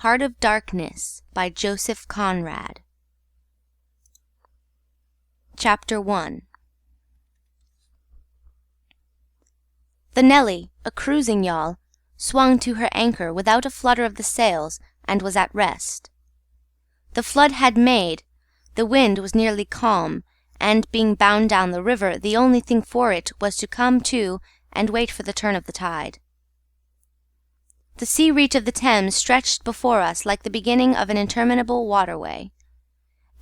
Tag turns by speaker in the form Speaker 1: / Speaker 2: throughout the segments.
Speaker 1: Heart of Darkness by Joseph Conrad. Chapter 1. The Nelly, a cruising yawl, swung to her anchor without a flutter of the sails and was at rest. The flood had made, the wind was nearly calm, and being bound down the river, the only thing for it was to come to and wait for the turn of the tide. The sea reach of the Thames stretched before us like the beginning of an interminable waterway.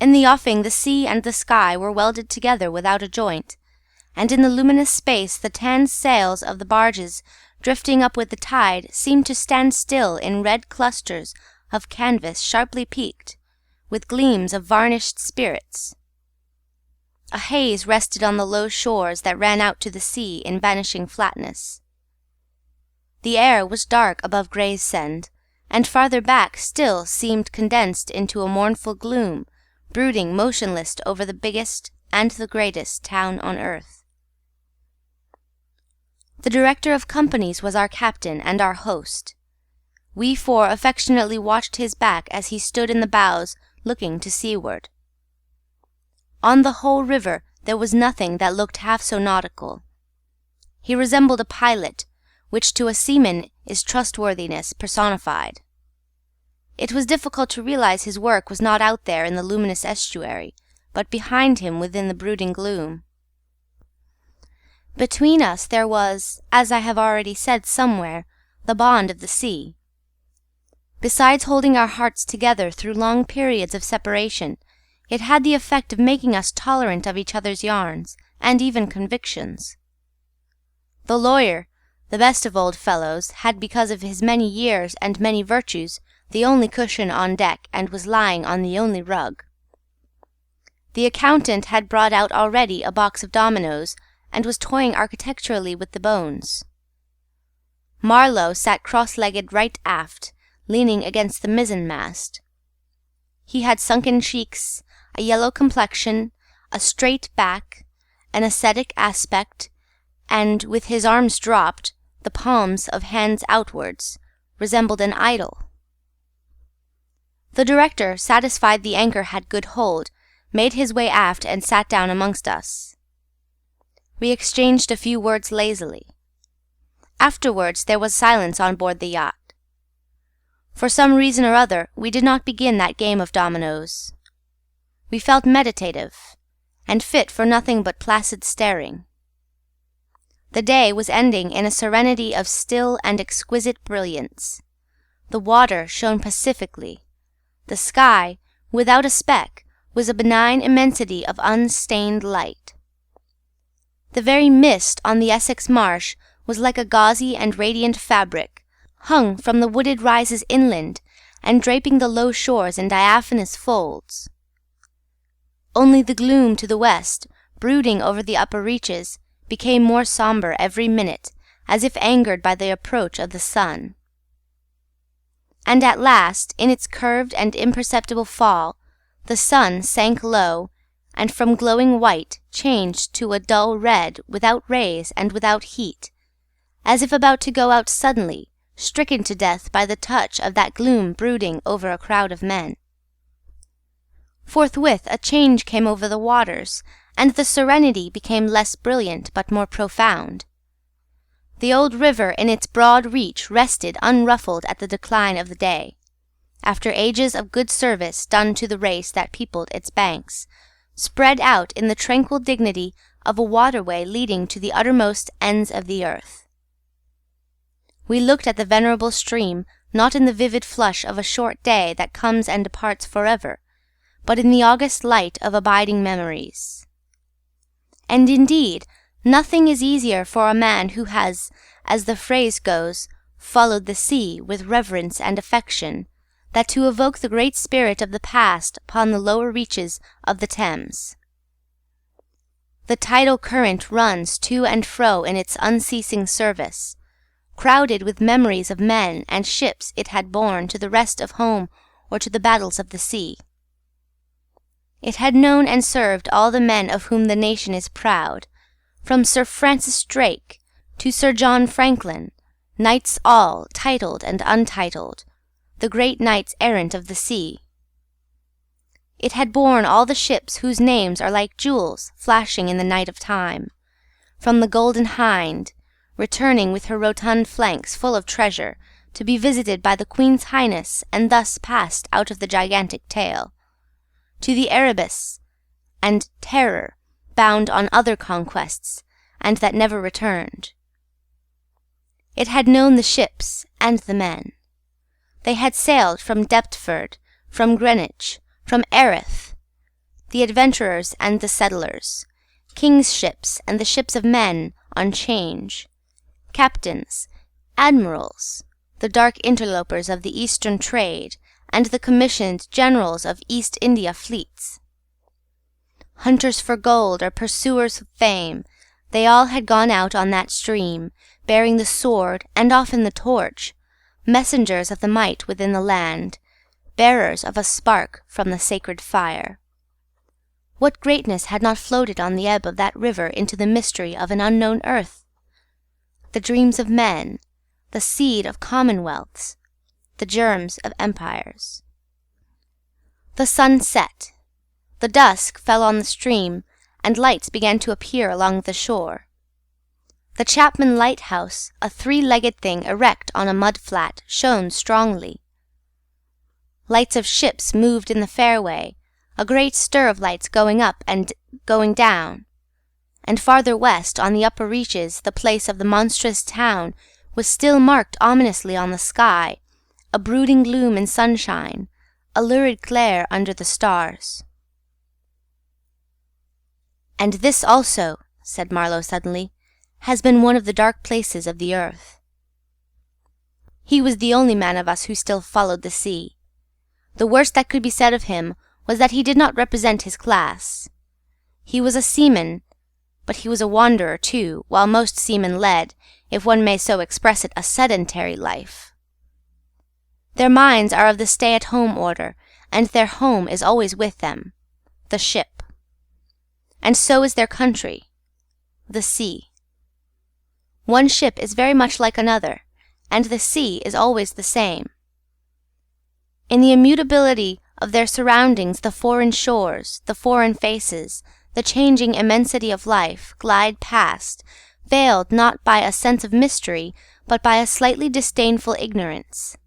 Speaker 1: In the offing the sea and the sky were welded together without a joint, and in the luminous space the tanned sails of the barges drifting up with the tide seemed to stand still in red clusters of canvas sharply peaked, with gleams of varnished spirits. A haze rested on the low shores that ran out to the sea in vanishing flatness. The air was dark above Gravesend, and farther back still seemed condensed into a mournful gloom, brooding motionless over the biggest and the greatest town on earth. The director of companies was our captain and our host. We four affectionately watched his back as he stood in the bows looking to seaward. On the whole river there was nothing that looked half so nautical. He resembled a pilot, which to a seaman is trustworthiness personified. It was difficult to realize his work was not out there in the luminous estuary, but behind him within the brooding gloom. Between us there was, as I have already said somewhere, the bond of the sea. Besides holding our hearts together through long periods of separation, it had the effect of making us tolerant of each other's yarns, and even convictions. The lawyer, the best of old fellows, had because of his many years and many virtues the only cushion on deck, and was lying on the only rug. The accountant had brought out already a box of dominoes, and was toying architecturally with the bones. Marlowe sat cross-legged right aft, leaning against the mizzen-mast. He had sunken cheeks, a yellow complexion, a straight back, an ascetic aspect, and, with his arms dropped, the palms of hands outwards, resembled an idol. The director, satisfied the anchor had good hold, made his way aft and sat down amongst us. We exchanged a few words lazily. Afterwards there was silence on board the yacht. For some reason or other, we did not begin that game of dominoes. We felt meditative, and fit for nothing but placid staring. The day was ending in a serenity of still and exquisite brilliance. The water shone pacifically. The sky, without a speck, was a benign immensity of unstained light. The very mist on the Essex marsh was like a gauzy and radiant fabric, hung from the wooded rises inland, and draping the low shores in diaphanous folds. Only the gloom to the west, brooding over the upper reaches, became more sombre every minute, as if angered by the approach of the sun. And at last, in its curved and imperceptible fall, the sun sank low, and from glowing white changed to a dull red, without rays and without heat, as if about to go out suddenly, stricken to death by the touch of that gloom brooding over a crowd of men. Forthwith a change came over the waters, and the serenity became less brilliant but more profound. The old river in its broad reach rested unruffled at the decline of the day, after ages of good service done to the race that peopled its banks, spread out in the tranquil dignity of a waterway leading to the uttermost ends of the earth. We looked at the venerable stream, not in the vivid flush of a short day that comes and departs forever, but in the august light of abiding memories. And indeed, nothing is easier for a man who has, as the phrase goes, followed the sea with reverence and affection, than to evoke the great spirit of the past upon the lower reaches of the Thames. The tidal current runs to and fro in its unceasing service, crowded with memories of men and ships it had borne to the rest of home or to the battles of the sea. It had known and served all the men of whom the nation is proud, from Sir Francis Drake to Sir John Franklin, knights all, titled and untitled, the great knights errant of the sea. It had borne all the ships whose names are like jewels flashing in the night of time, from the Golden Hind, returning with her rotund flanks full of treasure, to be visited by the Queen's Highness, and thus passed out of the gigantic tail, to the Erebus and Terror, bound on other conquests, and that never returned. It had known the ships and the men. They had sailed from Deptford, from Greenwich, from Erith, the adventurers and the settlers, king's ships and the ships of men on change, captains, admirals, the dark interlopers of the Eastern trade, and the commissioned generals of East India fleets. Hunters for gold or pursuers of fame, they all had gone out on that stream, bearing the sword and often the torch, messengers of the might within the land, bearers of a spark from the sacred fire. What greatness had not floated on the ebb of that river into the mystery of an unknown earth? The dreams of men, the seed of commonwealths, the germs of empires. The sun set. The dusk fell on the stream, and lights began to appear along the shore. The Chapman lighthouse, a three-legged thing erect on a mud-flat, shone strongly. Lights of ships moved in the fairway, a great stir of lights going up and going down, and farther west, on the upper reaches, the place of the monstrous town was still marked ominously on the sky, a brooding gloom in sunshine, a lurid glare under the stars. "And this also," said Marlowe suddenly, "has been one of the dark places of the earth." He was the only man of us who still followed the sea. The worst that could be said of him was that he did not represent his class. He was a seaman, but he was a wanderer too, while most seamen led, if one may so express it, a sedentary life. Their minds are of the stay-at-home order, and their home is always with them, the ship. And so is their country, the sea. One ship is very much like another, and the sea is always the same. In the immutability of their surroundings, the foreign shores, the foreign faces, the changing immensity of life, glide past, veiled not by a sense of mystery, but by a slightly disdainful ignorance.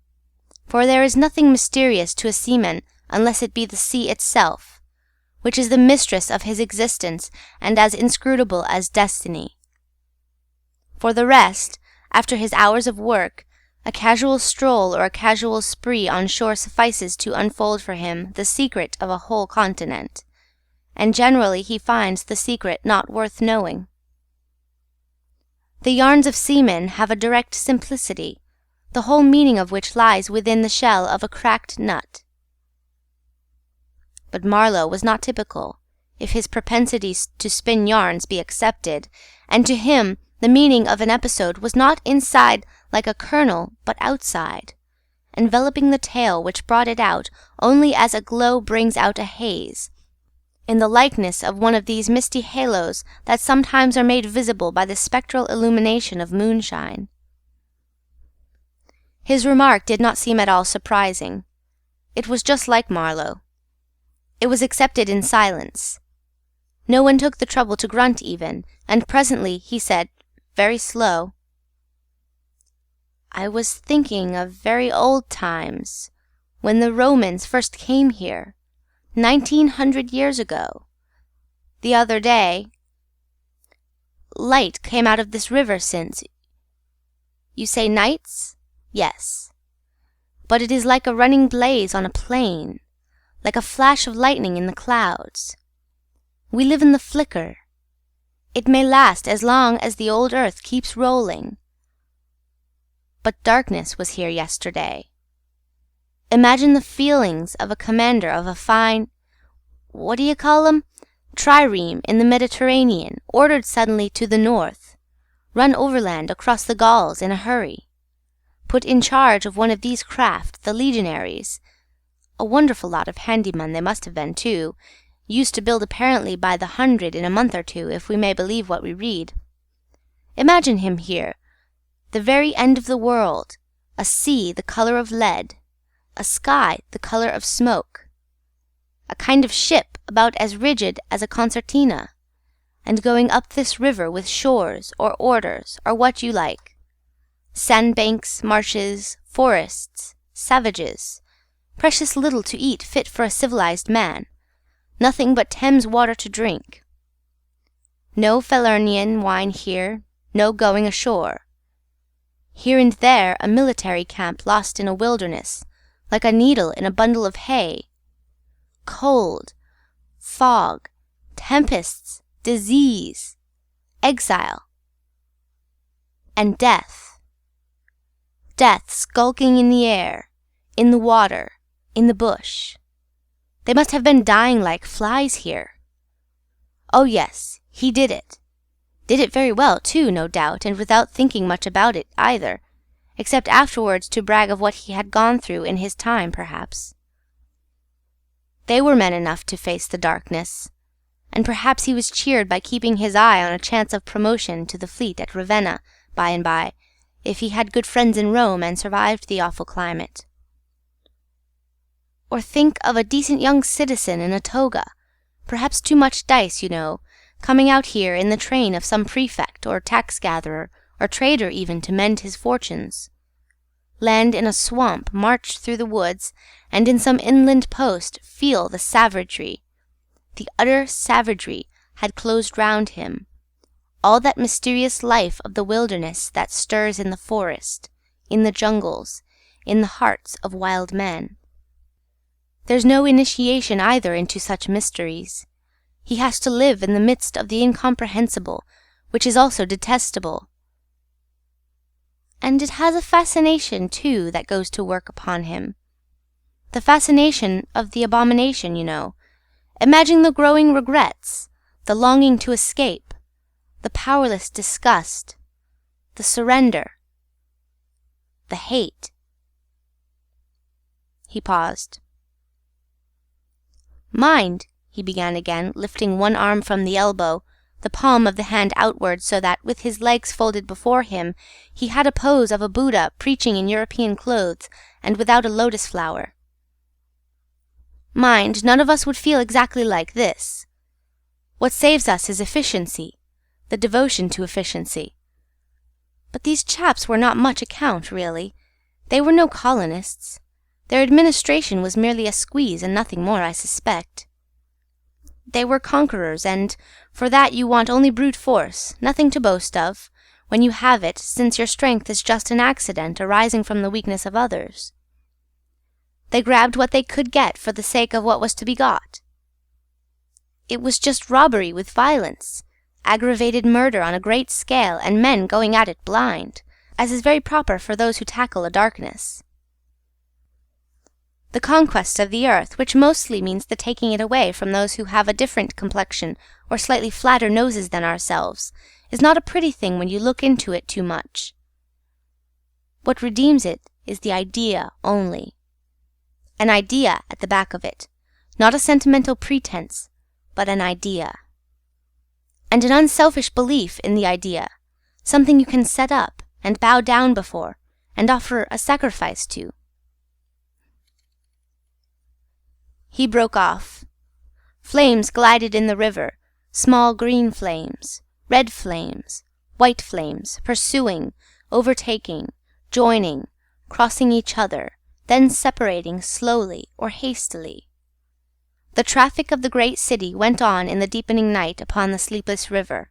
Speaker 1: For there is nothing mysterious to a seaman unless it be the sea itself, which is the mistress of his existence and as inscrutable as destiny. For the rest, after his hours of work, a casual stroll or a casual spree on shore suffices to unfold for him the secret of a whole continent, and generally he finds the secret not worth knowing. The yarns of seamen have a direct simplicity, the whole meaning of which lies within the shell of a cracked nut. But Marlowe was not typical, if his propensity to spin yarns be accepted, and to him the meaning of an episode was not inside like a kernel, but outside, enveloping the tale which brought it out only as a glow brings out a haze, in the likeness of one of these misty halos that sometimes are made visible by the spectral illumination of moonshine. His remark did not seem at all surprising. It was just like Marlowe. It was accepted in silence. No one took the trouble to grunt even, and presently he said, very slow, "I was thinking of very old times, when the Romans first came here, 1900 years ago. The other day, light came out of this river since. You say nights? Yes. But it is like a running blaze on a plain, like a flash of lightning in the clouds. We live in the flicker. It may last as long as the old earth keeps rolling. But darkness was here yesterday. Imagine the feelings of a commander of a fine, what do you call 'em, trireme in the Mediterranean, ordered suddenly to the north, run overland across the Gauls in a hurry, put in charge of one of these craft, the legionaries, a wonderful lot of handymen they must have been too, used to build apparently by the hundred in a month or two, if we may believe what we read. Imagine him here, the very end of the world, a sea the colour of lead, a sky the color of smoke, a kind of ship about as rigid as a concertina, and going up this river with shores or orders or what you like, sandbanks, marshes, forests, savages, precious little to eat fit for a civilized man, nothing but Thames water to drink. No Falernian wine here, no going ashore. Here and there a military camp lost in a wilderness, like a needle in a bundle of hay. Cold, fog, tempests, disease, exile, and death. Death skulking in the air, in the water, in the bush. They must have been dying like flies here. Oh yes, he did it. Did it very well, too, no doubt, and without thinking much about it, either, except afterwards to brag of what he had gone through in his time, perhaps. They were men enough to face the darkness, and perhaps he was cheered by keeping his eye on a chance of promotion to the fleet at Ravenna, by and by, if he had good friends in Rome and survived the awful climate. Or think of a decent young citizen in a toga, perhaps too much dice, you know, coming out here in the train of some prefect or tax-gatherer or trader even to mend his fortunes. Land in a swamp, march through the woods, and in some inland post feel the savagery. The utter savagery had closed round him, all that mysterious life of the wilderness that stirs in the forest, in the jungles, in the hearts of wild men. There's no initiation either into such mysteries. He has to live in the midst of the incomprehensible, which is also detestable. And it has a fascination, too, that goes to work upon him. The fascination of the abomination, you know. Imagine the growing regrets, the longing to escape, the powerless disgust, the surrender, the hate. He paused. Mind, he began again, lifting one arm from the elbow, the palm of the hand outward so that, with his legs folded before him, he had a pose of a Buddha preaching in European clothes and without a lotus flower. Mind, none of us would feel exactly like this. What saves us is efficiency, the devotion to efficiency. But these chaps were not much account, really. They were no colonists. Their administration was merely a squeeze and nothing more, I suspect. They were conquerors, and for that you want only brute force, nothing to boast of, when you have it, since your strength is just an accident arising from the weakness of others. They grabbed what they could get for the sake of what was to be got. It was just robbery with violence, aggravated murder on a great scale, and men going at it blind, as is very proper for those who tackle a darkness. The conquest of the earth, which mostly means the taking it away from those who have a different complexion or slightly flatter noses than ourselves, is not a pretty thing when you look into it too much. What redeems it is the idea only. An idea at the back of it, not a sentimental pretense, but an idea. And an unselfish belief in the idea, something you can set up and bow down before and offer a sacrifice to. He broke off. Flames glided in the river, small green flames, red flames, white flames, pursuing, overtaking, joining, crossing each other, then separating slowly or hastily. The traffic of the great city went on in the deepening night upon the sleepless river.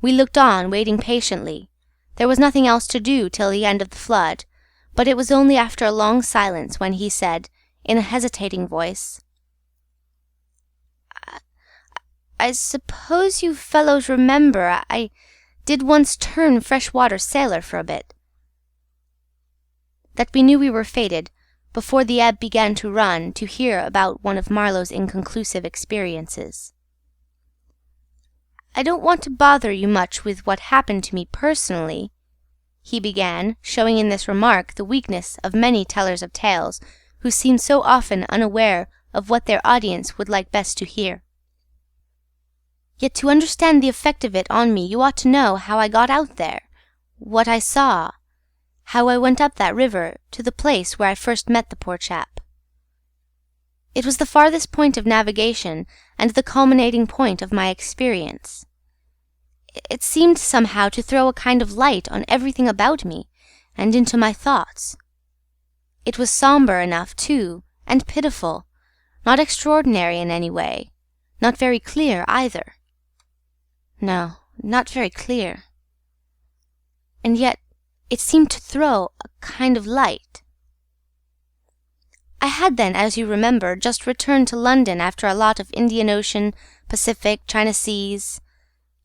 Speaker 1: We looked on, waiting patiently. There was nothing else to do till the end of the flood, but it was only after a long silence when he said, in a hesitating voice, I suppose you fellows remember I did once turn freshwater sailor for a bit. That we knew we were fated, before the ebb began to run, to hear about one of Marlowe's inconclusive experiences. I don't want to bother you much with what happened to me personally, he began, showing in this remark the weakness of many tellers of tales, who seem so often unaware of what their audience would like best to hear. Yet to understand the effect of it on me, you ought to know how I got out there, what I saw, how I went up that river to the place where I first met the poor chap. It was the farthest point of navigation and the culminating point of my experience. It seemed somehow to throw a kind of light on everything about me and into my thoughts. It was sombre enough, too, and pitiful, not extraordinary in any way, not very clear either. No, not very clear. And yet it seemed to throw a kind of light. I had then, as you remember, just returned to London after a lot of Indian Ocean, Pacific, China Seas,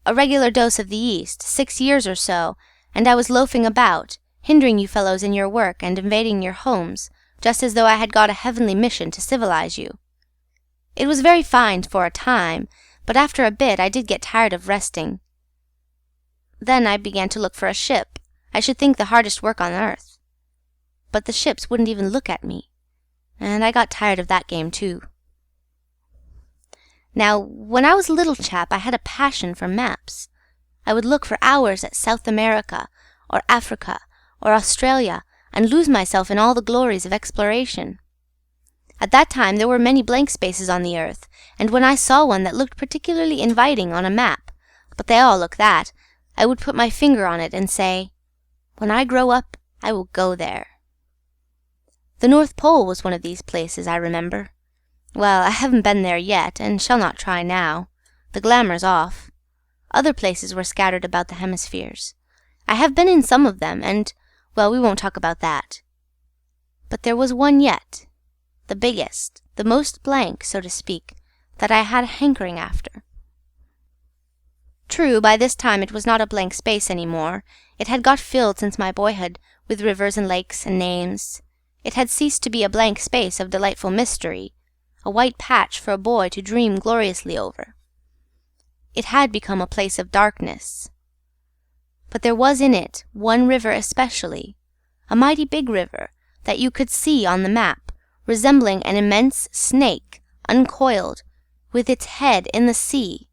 Speaker 1: a regular dose of the East, 6 years or so, and I was loafing about, hindering you fellows in your work and invading your homes, just as though I had got a heavenly mission to civilize you. It was very fine for a time, but after a bit I did get tired of resting. Then I began to look for a ship. I should think the hardest work on earth. But the ships wouldn't even look at me, and I got tired of that game too. Now, when I was a little chap, I had a passion for maps. I would look for hours at South America, or Africa, or Australia, and lose myself in all the glories of exploration. At that time there were many blank spaces on the earth, and when I saw one that looked particularly inviting on a map, but they all look that, I would put my finger on it and say, "When I grow up, I will go there." The North Pole was one of these places, I remember. Well, I haven't been there yet, and shall not try now. The glamour's off. Other places were scattered about the hemispheres. I have been in some of them, and, well, we won't talk about that. But there was one yet, the biggest, the most blank, so to speak, that I had a hankering after. True, by this time it was not a blank space any more. It had got filled since my boyhood, with rivers and lakes and names. It had ceased to be a blank space of delightful mystery, a white patch for a boy to dream gloriously over. It had become a place of darkness. But there was in it one river especially, a mighty big river, that you could see on the map, resembling an immense snake, uncoiled, with its head in the sea,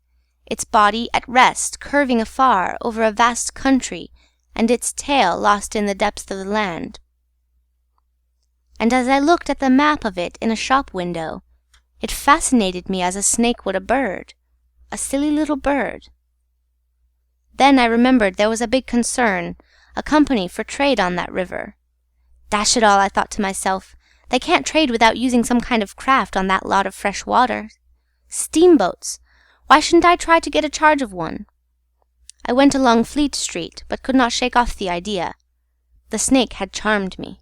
Speaker 1: its body at rest curving afar over a vast country, and its tail lost in the depths of the land. And as I looked at the map of it in a shop window, it fascinated me as a snake would a bird, a silly little bird. Then I remembered there was a big concern, a company for trade on that river. Dash it all, I thought to myself, they can't trade without using some kind of craft on that lot of fresh water. Steamboats! Why shouldn't I try to get a charge of one? I went along Fleet Street, but could not shake off the idea. The snake had charmed me.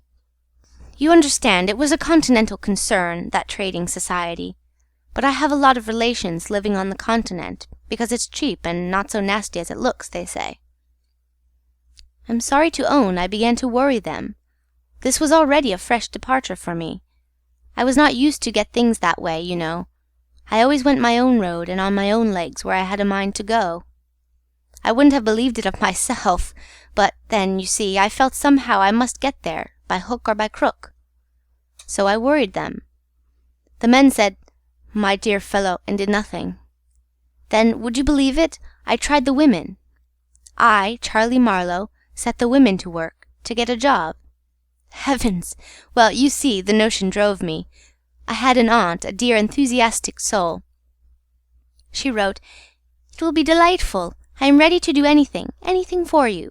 Speaker 1: You understand, it was a continental concern, that trading society. But I have a lot of relations living on the continent, because it's cheap and not so nasty as it looks, they say. I'm sorry to own I began to worry them. This was already a fresh departure for me. I was not used to get things that way, you know. I always went my own road and on my own legs where I had a mind to go. I wouldn't have believed it of myself, but then, you see, I felt somehow I must get there, by hook or by crook. So I worried them. The men said, "My dear fellow," and did nothing. Then, would you believe it, I tried the women. I, Charlie Marlowe, set the women to work, to get a job. Heavens! Well, you see, the notion drove me. I had an aunt, a dear enthusiastic soul. She wrote, "It will be delightful. I am ready to do anything for you.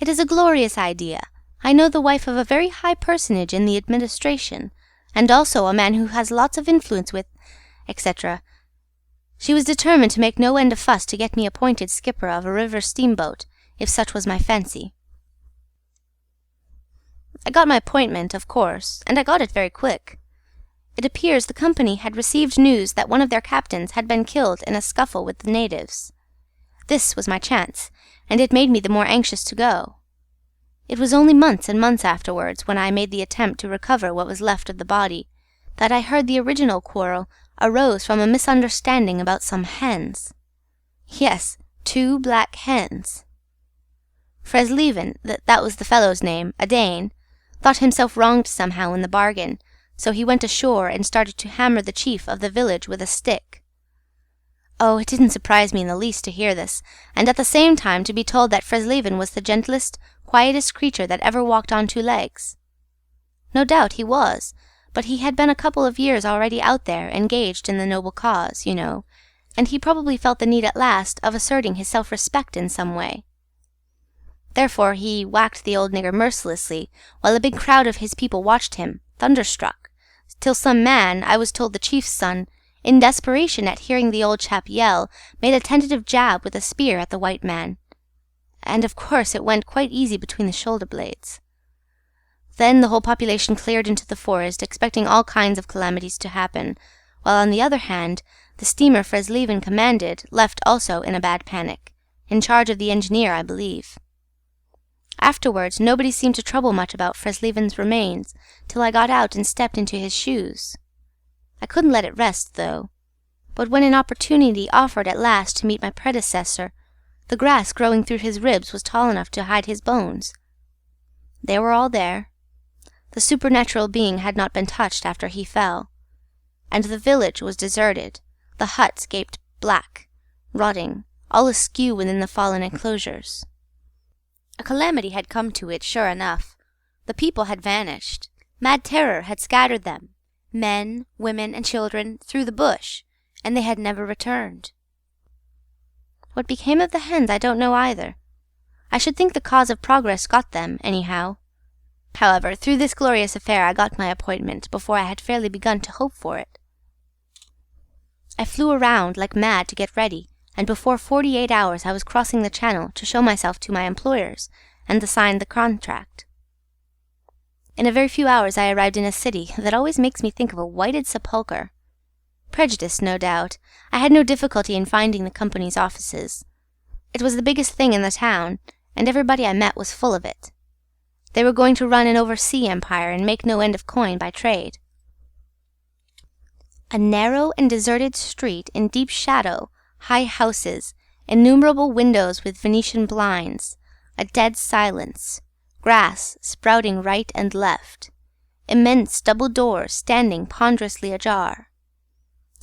Speaker 1: It is a glorious idea. I know the wife of a very high personage in the administration, and also a man who has lots of influence with, etc." She was determined to make no end of fuss to get me appointed skipper of a river steamboat, if such was my fancy. I got my appointment, of course, and I got it very quick. It appears the company had received news that one of their captains had been killed in a scuffle with the natives. This was my chance, and it made me the more anxious to go. It was only months and months afterwards, when I made the attempt to recover what was left of the body, that I heard the original quarrel arose from a misunderstanding about some hens. Yes, 2 black hens. Fresleven, that was the fellow's name, a Dane, thought himself wronged somehow in the bargain, so he went ashore and started to hammer the chief of the village with a stick. Oh, it didn't surprise me in the least to hear this, and at the same time to be told that Fresleven was the gentlest, quietest creature that ever walked on 2 legs. No doubt he was, but he had been a couple of years already out there, engaged in the noble cause, you know, and he probably felt the need at last of asserting his self-respect in some way. Therefore he whacked the old nigger mercilessly, while a big crowd of his people watched him, thunderstruck, till some man, I was told the chief's son, in desperation at hearing the old chap yell, made a tentative jab with a spear at the white man, and of course it went quite easy between the shoulder blades. Then the whole population cleared into the forest, expecting all kinds of calamities to happen, while on the other hand, the steamer Fresleven commanded left also in a bad panic, in charge of the engineer, I believe. Afterwards nobody seemed to trouble much about Fresleven's remains, till I got out and stepped into his shoes. I couldn't let it rest, though. But when an opportunity offered at last to meet my predecessor, the grass growing through his ribs was tall enough to hide his bones. They were all there. The supernatural being had not been touched after he fell, and the village was deserted, the huts gaped black, rotting, all askew within the fallen enclosures. A calamity had come to it, sure enough. The people had vanished. Mad terror had scattered them, men, women, and children, through the bush, and they had never returned. What became of the hens I don't know either. I should think the cause of progress got them, anyhow. However, through this glorious affair I got my appointment before I had fairly begun to hope for it. I flew around like mad to get ready, and before 48 hours I was crossing the channel to show myself to my employers and to sign the contract. In a very few hours I arrived in a city that always makes me think of a whited sepulchre. Prejudice, no doubt. I had no difficulty in finding the company's offices. It was the biggest thing in the town, and everybody I met was full of it. They were going to run an oversea empire and make no end of coin by trade. A narrow and deserted street in deep shadow, high houses, innumerable windows with Venetian blinds, a dead silence, grass sprouting right and left, immense double doors standing ponderously ajar.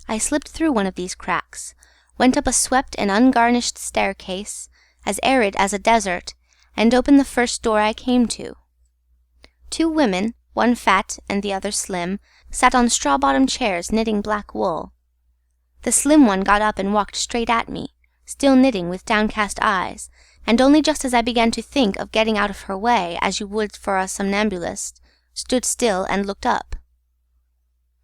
Speaker 1: I slipped through one of these cracks, went up a swept and ungarnished staircase, as arid as a desert, and opened the first door I came to. 2 women, one fat and the other slim, sat on straw-bottomed chairs knitting black wool. The slim one got up and walked straight at me, still knitting with downcast eyes, and only just as I began to think of getting out of her way, as you would for a somnambulist, stood still and looked up.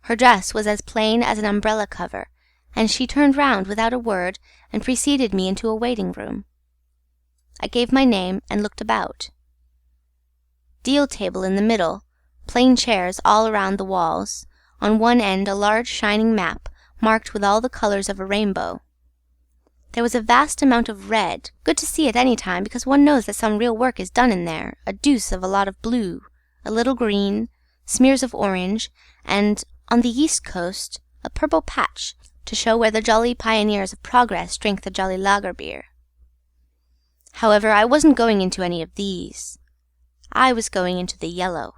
Speaker 1: Her dress was as plain as an umbrella cover, and she turned round without a word and preceded me into a waiting-room. I gave my name and looked about. Deal table in the middle, plain chairs all around the walls, on one end a large shining map marked with all the colours of a rainbow. There was a vast amount of red, good to see at any time because one knows that some real work is done in there, a deuce of a lot of blue, a little green, smears of orange, and, on the east coast, a purple patch to show where the jolly pioneers of progress drink the jolly lager beer. However, I wasn't going into any of these. I was going into the yellow.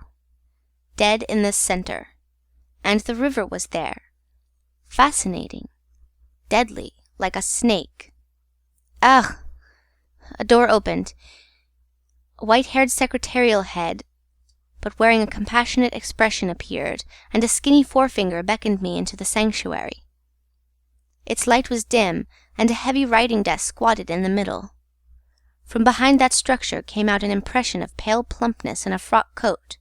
Speaker 1: Dead in the centre. And the river was there. Fascinating. Deadly, like a snake. Ugh! A door opened. A white-haired secretarial head, but wearing a compassionate expression, appeared, and a skinny forefinger beckoned me into the sanctuary. Its light was dim, and a heavy writing desk squatted in the middle. From behind that structure came out an impression of pale plumpness in a frock coat,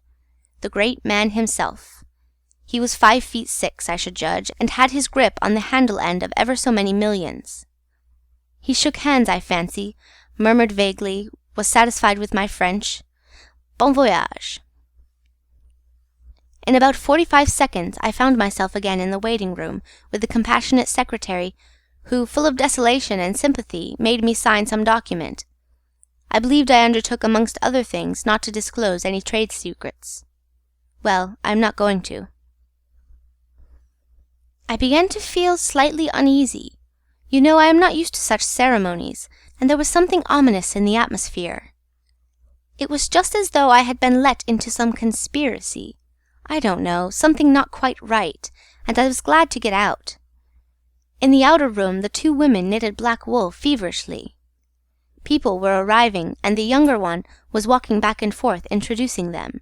Speaker 1: the great man himself. He was 5'6", I should judge, and had his grip on the handle end of ever so many millions. He shook hands, I fancy, murmured vaguely, was satisfied with my French. Bon voyage. In about 45 seconds I found myself again in the waiting-room with the compassionate secretary, who, full of desolation and sympathy, made me sign some document. I believed I undertook amongst other things not to disclose any trade secrets. Well, I am not going to. I began to feel slightly uneasy. You know, I am not used to such ceremonies, and there was something ominous in the atmosphere. It was just as though I had been let into some conspiracy. I don't know, something not quite right, and I was glad to get out. In the outer room the two women knitted black wool feverishly. People were arriving, and the younger one was walking back and forth introducing them.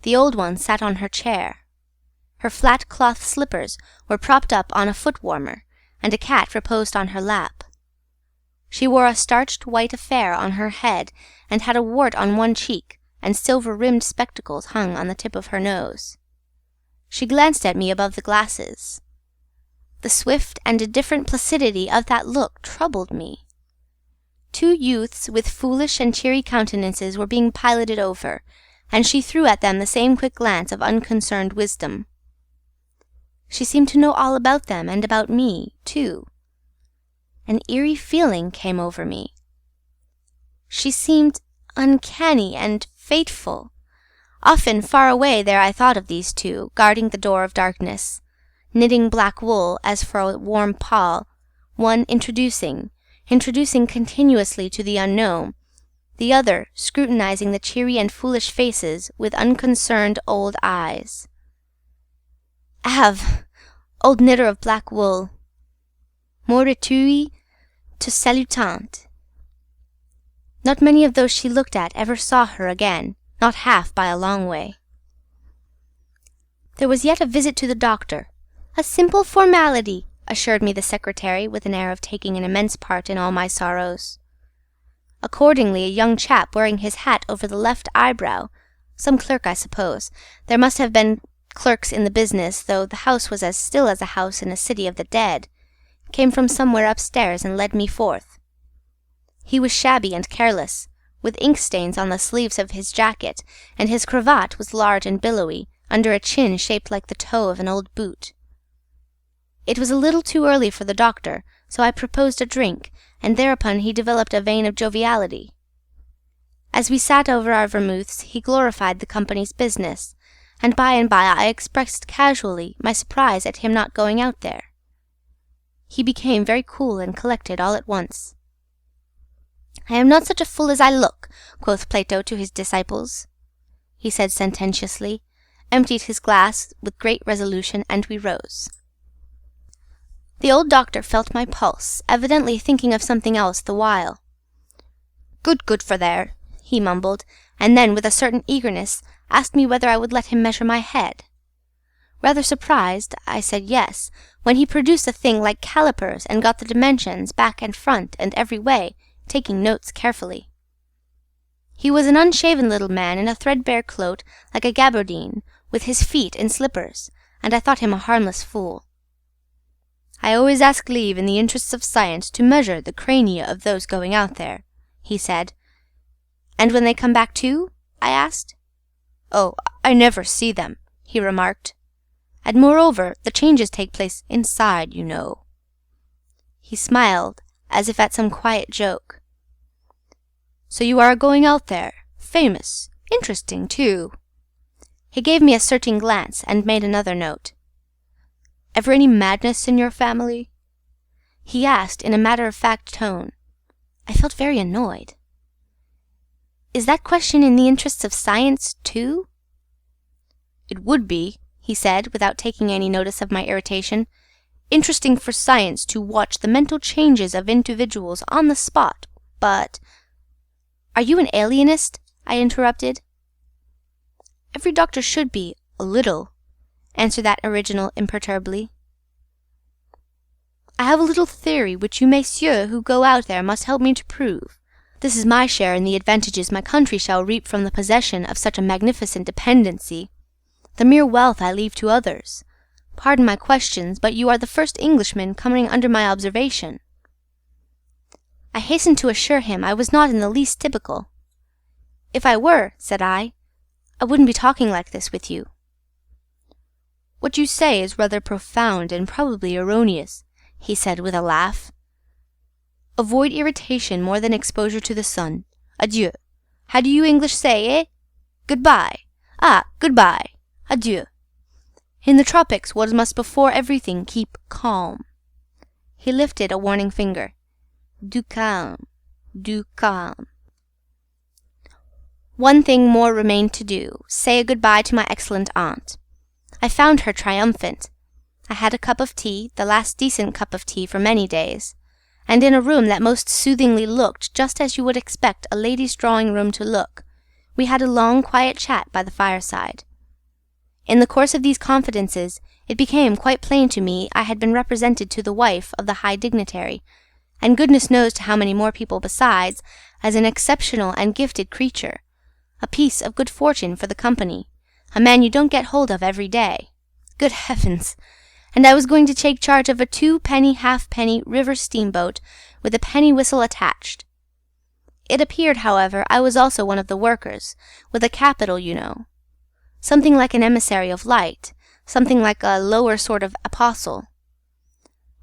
Speaker 1: The old one sat on her chair. Her flat cloth slippers were propped up on a foot-warmer, and a cat reposed on her lap. She wore a starched white affair on her head, and had a wart on one cheek, and silver-rimmed spectacles hung on the tip of her nose. She glanced at me above the glasses. The swift and indifferent placidity of that look troubled me. Two youths with foolish and cheery countenances were being piloted over, and she threw at them the same quick glance of unconcerned wisdom. She seemed to know all about them and about me, too. An eerie feeling came over me. She seemed uncanny and fateful. Often far away there I thought of these two, guarding the door of darkness, knitting black wool as for a warm pall, one introducing continuously to the unknown, the other scrutinizing the cheery and foolish faces with unconcerned old eyes. Ave, old knitter of black wool, morituri te salutant. Not many of those she looked at ever saw her again, not half by a long way. There was yet a visit to the doctor. A simple formality, assured me the secretary, with an air of taking an immense part in all my sorrows. Accordingly, a young chap wearing his hat over the left eyebrow, some clerk, I suppose, there must have been clerks in the business, though the house was as still as a house in a city of the dead, came from somewhere upstairs and led me forth. He was shabby and careless, with ink-stains on the sleeves of his jacket, and his cravat was large and billowy, under a chin shaped like the toe of an old boot. It was a little too early for the doctor, so I proposed a drink, and thereupon he developed a vein of joviality. As we sat over our vermouths, he glorified the company's business, and by I expressed casually my surprise at him not going out there. He became very cool and collected all at once. "I am not such a fool as I look," quoth Plato to his disciples, he said sententiously, emptied his glass with great resolution, and we rose. The old doctor felt my pulse, evidently thinking of something else the while. Good for there," he mumbled, and then, with a certain eagerness, asked me whether I would let him measure my head. Rather surprised, I said yes, when he produced a thing like calipers and got the dimensions, back and front, and every way, taking notes carefully. He was an unshaven little man in a threadbare cloak like a gabardine, with his feet in slippers, and I thought him a harmless fool. "I always ask leave in the interests of science to measure the crania of those going out there," he said. "And when they come back too?" I asked. "Oh, I never see them," he remarked. "And moreover, the changes take place inside, you know." He smiled, as if at some quiet joke. "So you are going out there? Famous. Interesting, too." He gave me a searching glance, and made another note. "Ever any madness in your family?" he asked in a matter-of-fact tone. I felt very annoyed. "Is that question in the interests of science, too?" "It would be," he said, without taking any notice of my irritation, "interesting for science to watch the mental changes of individuals on the spot, but—" "Are you an alienist?" I interrupted. "Every doctor should be, a little," answered that original imperturbably. "I have a little theory which you messieurs who go out there must help me to prove. This is my share in the advantages my country shall reap from the possession of such a magnificent dependency. The mere wealth I leave to others. Pardon my questions, but you are the first Englishman coming under my observation." I hastened to assure him I was not in the least typical. "If I were," said I wouldn't be talking like this with you." "What you say is rather profound and probably erroneous," he said with a laugh. "Avoid irritation more than exposure to the sun. Adieu. How do you English say, eh? Goodbye. Ah, goodbye. Adieu. In the tropics one must before everything keep calm." He lifted a warning finger. "Du calme. Du calme." One thing more remained to do, say a goodbye to my excellent aunt. I found her triumphant. I had a cup of tea, the last decent cup of tea for many days, and in a room that most soothingly looked just as you would expect a lady's drawing-room to look, we had a long quiet chat by the fireside. In the course of these confidences it became quite plain to me I had been represented to the wife of the high dignitary, and goodness knows to how many more people besides, as an exceptional and gifted creature, a piece of good fortune for the company, a man you don't get hold of every day. Good heavens! And I was going to take charge of a 2-penny halfpenny river steamboat with a penny whistle attached. It appeared, however, I was also one of the workers, with a capital, you know. Something like an emissary of light, something like a lower sort of apostle.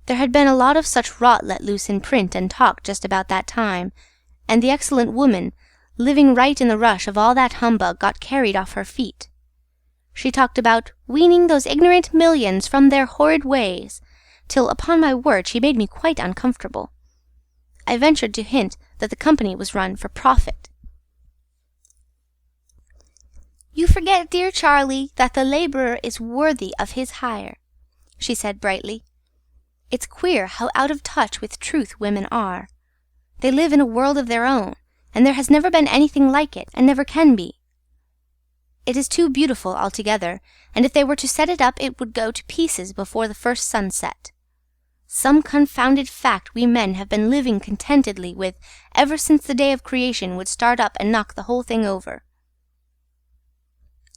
Speaker 1: There had been a lot of such rot let loose in print and talk just about that time, and the excellent woman, living right in the rush of all that humbug, got carried off her feet. She talked about weaning those ignorant millions from their horrid ways, till, upon my word, she made me quite uncomfortable. I ventured to hint that the company was run for profit. "You forget, dear Charlie, that the labourer is worthy of his hire," she said brightly. "It's queer how out of touch with truth women are. They live in a world of their own, and there has never been anything like it, and never can be. It is too beautiful altogether, and if they were to set it up it would go to pieces before the first sunset. Some confounded fact we men have been living contentedly with ever since the day of creation would start up and knock the whole thing over."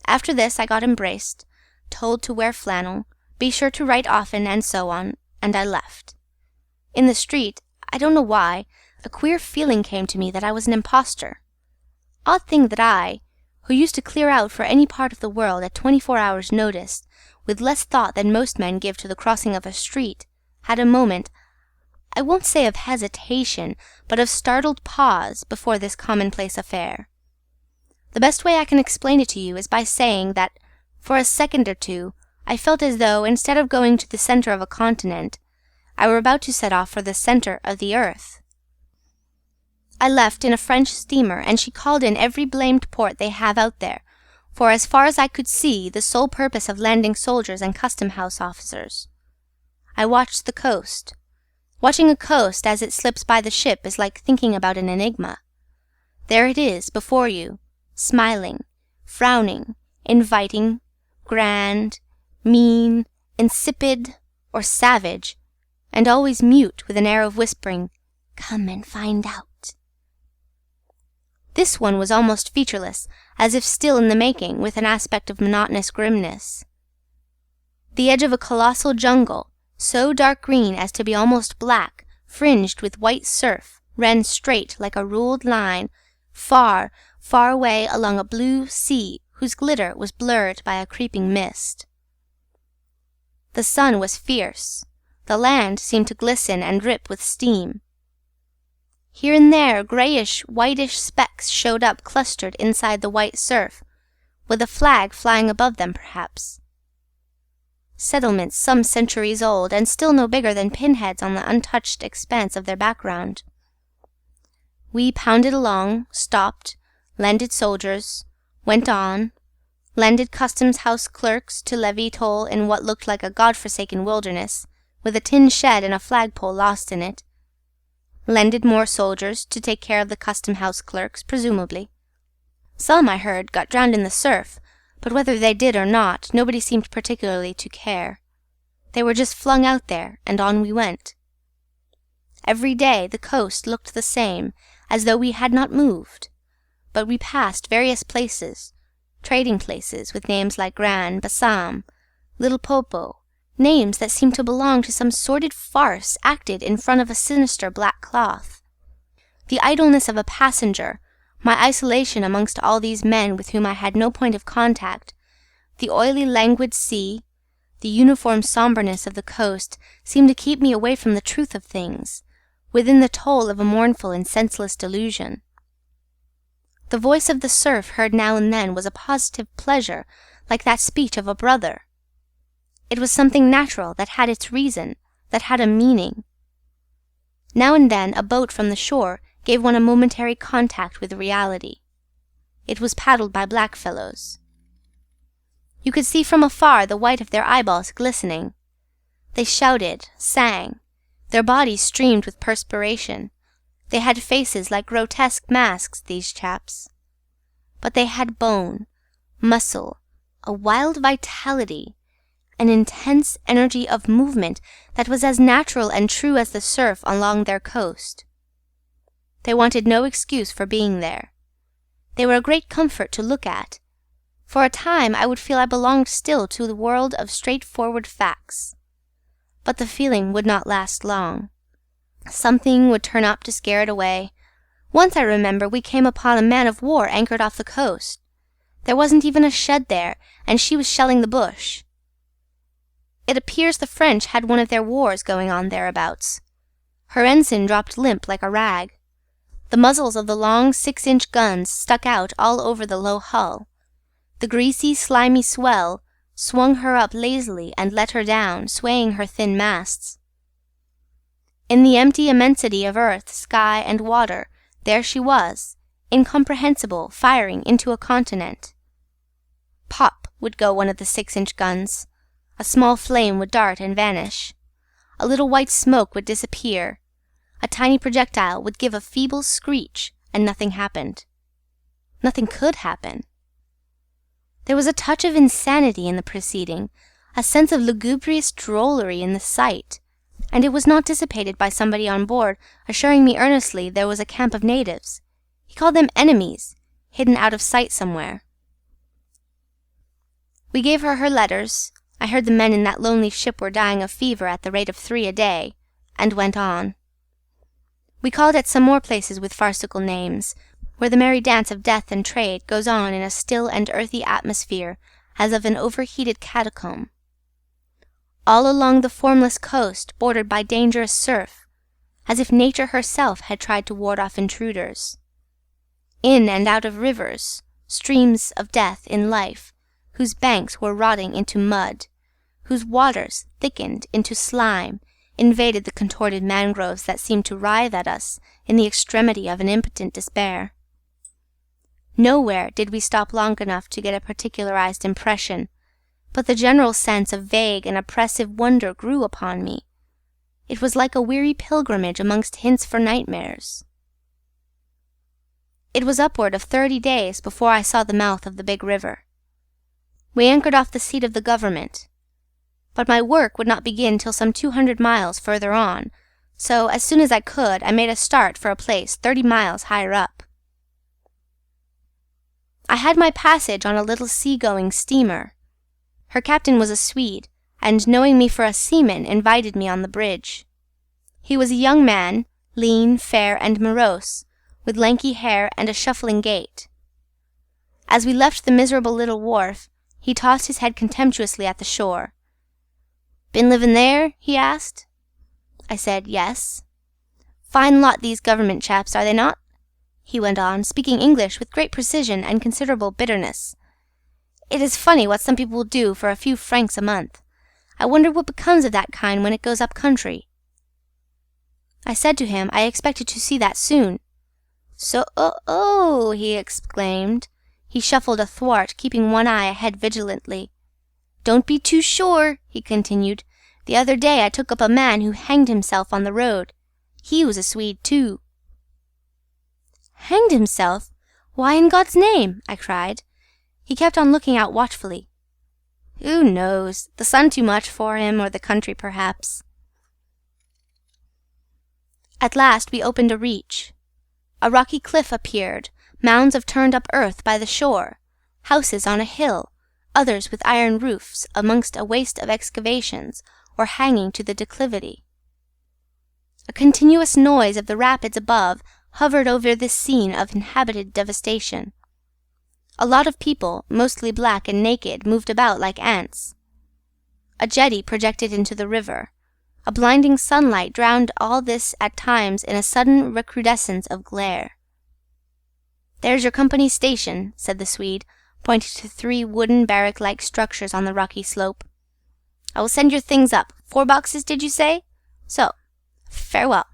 Speaker 1: After this I got embraced, told to wear flannel, be sure to write often, and so on, and I left. In the street, I don't know why, a queer feeling came to me that I was an impostor. Odd thing that I, who used to clear out for any part of the world at 24 hours' notice, with less thought than most men give to the crossing of a street, had a moment, I won't say of hesitation, but of startled pause before this commonplace affair. The best way I can explain it to you is by saying that, for a second or two, I felt as though, instead of going to the centre of a continent, I were about to set off for the centre of the earth. I left in a French steamer, and she called in every blamed port they have out there, for as far as I could see, the sole purpose of landing soldiers and custom-house officers. I watched the coast. Watching a coast as it slips by the ship is like thinking about an enigma. There it is, before you, smiling, frowning, inviting, grand, mean, insipid, or savage, and always mute with an air of whispering, "Come and find out." This one was almost featureless, as if still in the making, with an aspect of monotonous grimness. The edge of a colossal jungle, so dark green as to be almost black, fringed with white surf, ran straight like a ruled line, far, far away along a blue sea whose glitter was blurred by a creeping mist. The sun was fierce. The land seemed to glisten and drip with steam. Here and there greyish, whitish specks showed up clustered inside the white surf, with a flag flying above them perhaps. Settlements some centuries old, and still no bigger than pinheads on the untouched expanse of their background. We pounded along, stopped, landed soldiers, went on, landed customs-house clerks to levy toll in what looked like a god-forsaken wilderness, with a tin shed and a flagpole lost in it, landed more soldiers to take care of the custom-house clerks, presumably. Some, I heard, got drowned in the surf, but whether they did or not, nobody seemed particularly to care. They were just flung out there, and on we went. Every day the coast looked the same, as though we had not moved, but we passed various places, trading places with names like Gran, Bassam, Little Popo, names that seemed to belong to some sordid farce acted in front of a sinister black cloth. The idleness of a passenger, my isolation amongst all these men with whom I had no point of contact, the oily languid sea, the uniform sombreness of the coast seemed to keep me away from the truth of things, within the toll of a mournful and senseless delusion. The voice of the surf heard now and then was a positive pleasure, like that speech of a brother. It was something natural, that had its reason, that had a meaning. Now and then a boat from the shore gave one a momentary contact with reality. It was paddled by blackfellows. You could see from afar the white of their eyeballs glistening. They shouted, sang. Their bodies streamed with perspiration. They had faces like grotesque masks, these chaps. But they had bone, muscle, a wild vitality, an intense energy of movement that was as natural and true as the surf along their coast. They wanted no excuse for being there. They were a great comfort to look at. For a time I would feel I belonged still to the world of straightforward facts. But the feeling would not last long. Something would turn up to scare it away. Once, I remember, we came upon a man-of-war anchored off the coast. There wasn't even a shed there, and she was shelling the bush. It appears the French had one of their wars going on thereabouts. Her ensign dropped limp like a rag. The muzzles of the long 6-inch guns stuck out all over the low hull. The greasy, slimy swell swung her up lazily and let her down, swaying her thin masts. In the empty immensity of earth, sky, and water, there she was, incomprehensible, firing into a continent. Pop would go one of the 6-inch guns. A small flame would dart and vanish. A little white smoke would disappear. A tiny projectile would give a feeble screech, and nothing happened. Nothing could happen. There was a touch of insanity in the proceeding, a sense of lugubrious drollery in the sight, and it was not dissipated by somebody on board assuring me earnestly there was a camp of natives. He called them enemies, hidden out of sight somewhere. We gave her her letters. I heard the men in that lonely ship were dying of fever at the rate of 3 a day, and went on. We called at some more places with farcical names, where the merry dance of death and trade goes on in a still and earthy atmosphere as of an overheated catacomb. All along the formless coast, bordered by dangerous surf, as if nature herself had tried to ward off intruders. In and out of rivers, streams of death in life, whose banks were rotting into mud, whose waters, thickened into slime, invaded the contorted mangroves that seemed to writhe at us in the extremity of an impotent despair. Nowhere did we stop long enough to get a particularized impression, but the general sense of vague and oppressive wonder grew upon me. It was like a weary pilgrimage amongst hints for nightmares. It was upward of 30 days before I saw the mouth of the big river. We anchored off the seat of the government. But my work would not begin till some 200 miles further on, so as soon as I could, I made a start for a place 30 miles higher up. I had my passage on a little sea-going steamer. Her captain was a Swede, and knowing me for a seaman, invited me on the bridge. He was a young man, lean, fair, and morose, with lanky hair and a shuffling gait. As we left the miserable little wharf, he tossed his head contemptuously at the shore. "Been living there?" he asked. I said, "Yes." "Fine lot these government chaps, are they not?" he went on, speaking English with great precision and considerable bitterness. "It is funny what some people will do for a few francs a month. I wonder what becomes of that kind when it goes up country." I said to him I expected to see that soon. "So, he exclaimed. He shuffled athwart, keeping one eye ahead vigilantly. "Don't be too sure," he continued. "The other day I took up a man who hanged himself on the road. He was a Swede, too." "Hanged himself? Why, in God's name?" I cried. He kept on looking out watchfully. "Who knows? The sun too much for him, or the country, perhaps." At last we opened a reach. A rocky cliff appeared, mounds of turned-up earth by the shore, houses on a hill, others with iron roofs amongst a waste of excavations, or hanging to the declivity. A continuous noise of the rapids above hovered over this scene of inhabited devastation. A lot of people, mostly black and naked, moved about like ants. A jetty projected into the river. A blinding sunlight drowned all this at times in a sudden recrudescence of glare. "There's your company's station," said the Swede, pointing to 3 wooden barrack-like structures on the rocky slope. "I will send your things up. 4 boxes, did you say? So, farewell."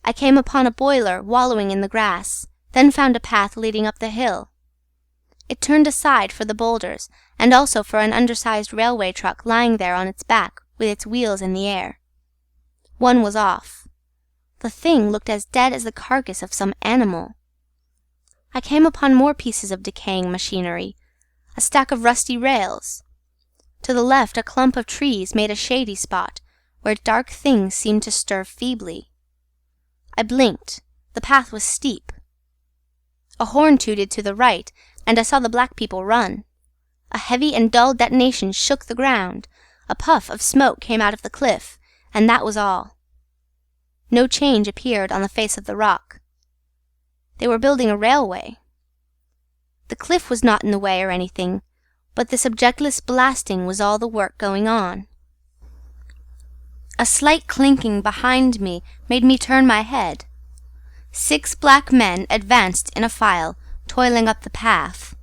Speaker 1: I came upon a boiler wallowing in the grass, then found a path leading up the hill. It turned aside for the boulders, and also for an undersized railway truck lying there on its back with its wheels in the air. One was off. The thing looked as dead as the carcass of some animal. I came upon more pieces of decaying machinery, a stack of rusty rails. To the left a clump of trees made a shady spot, where dark things seemed to stir feebly. I blinked. The path was steep. A horn tooted to the right, and I saw the black people run. A heavy and dull detonation shook the ground. A puff of smoke came out of the cliff, and that was all. No change appeared on the face of the rock. They were building a railway. The cliff was not in the way or anything, but this objectless blasting was all the work going on. A slight clinking behind me made me turn my head. 6 black men advanced in a file, toiling up the path.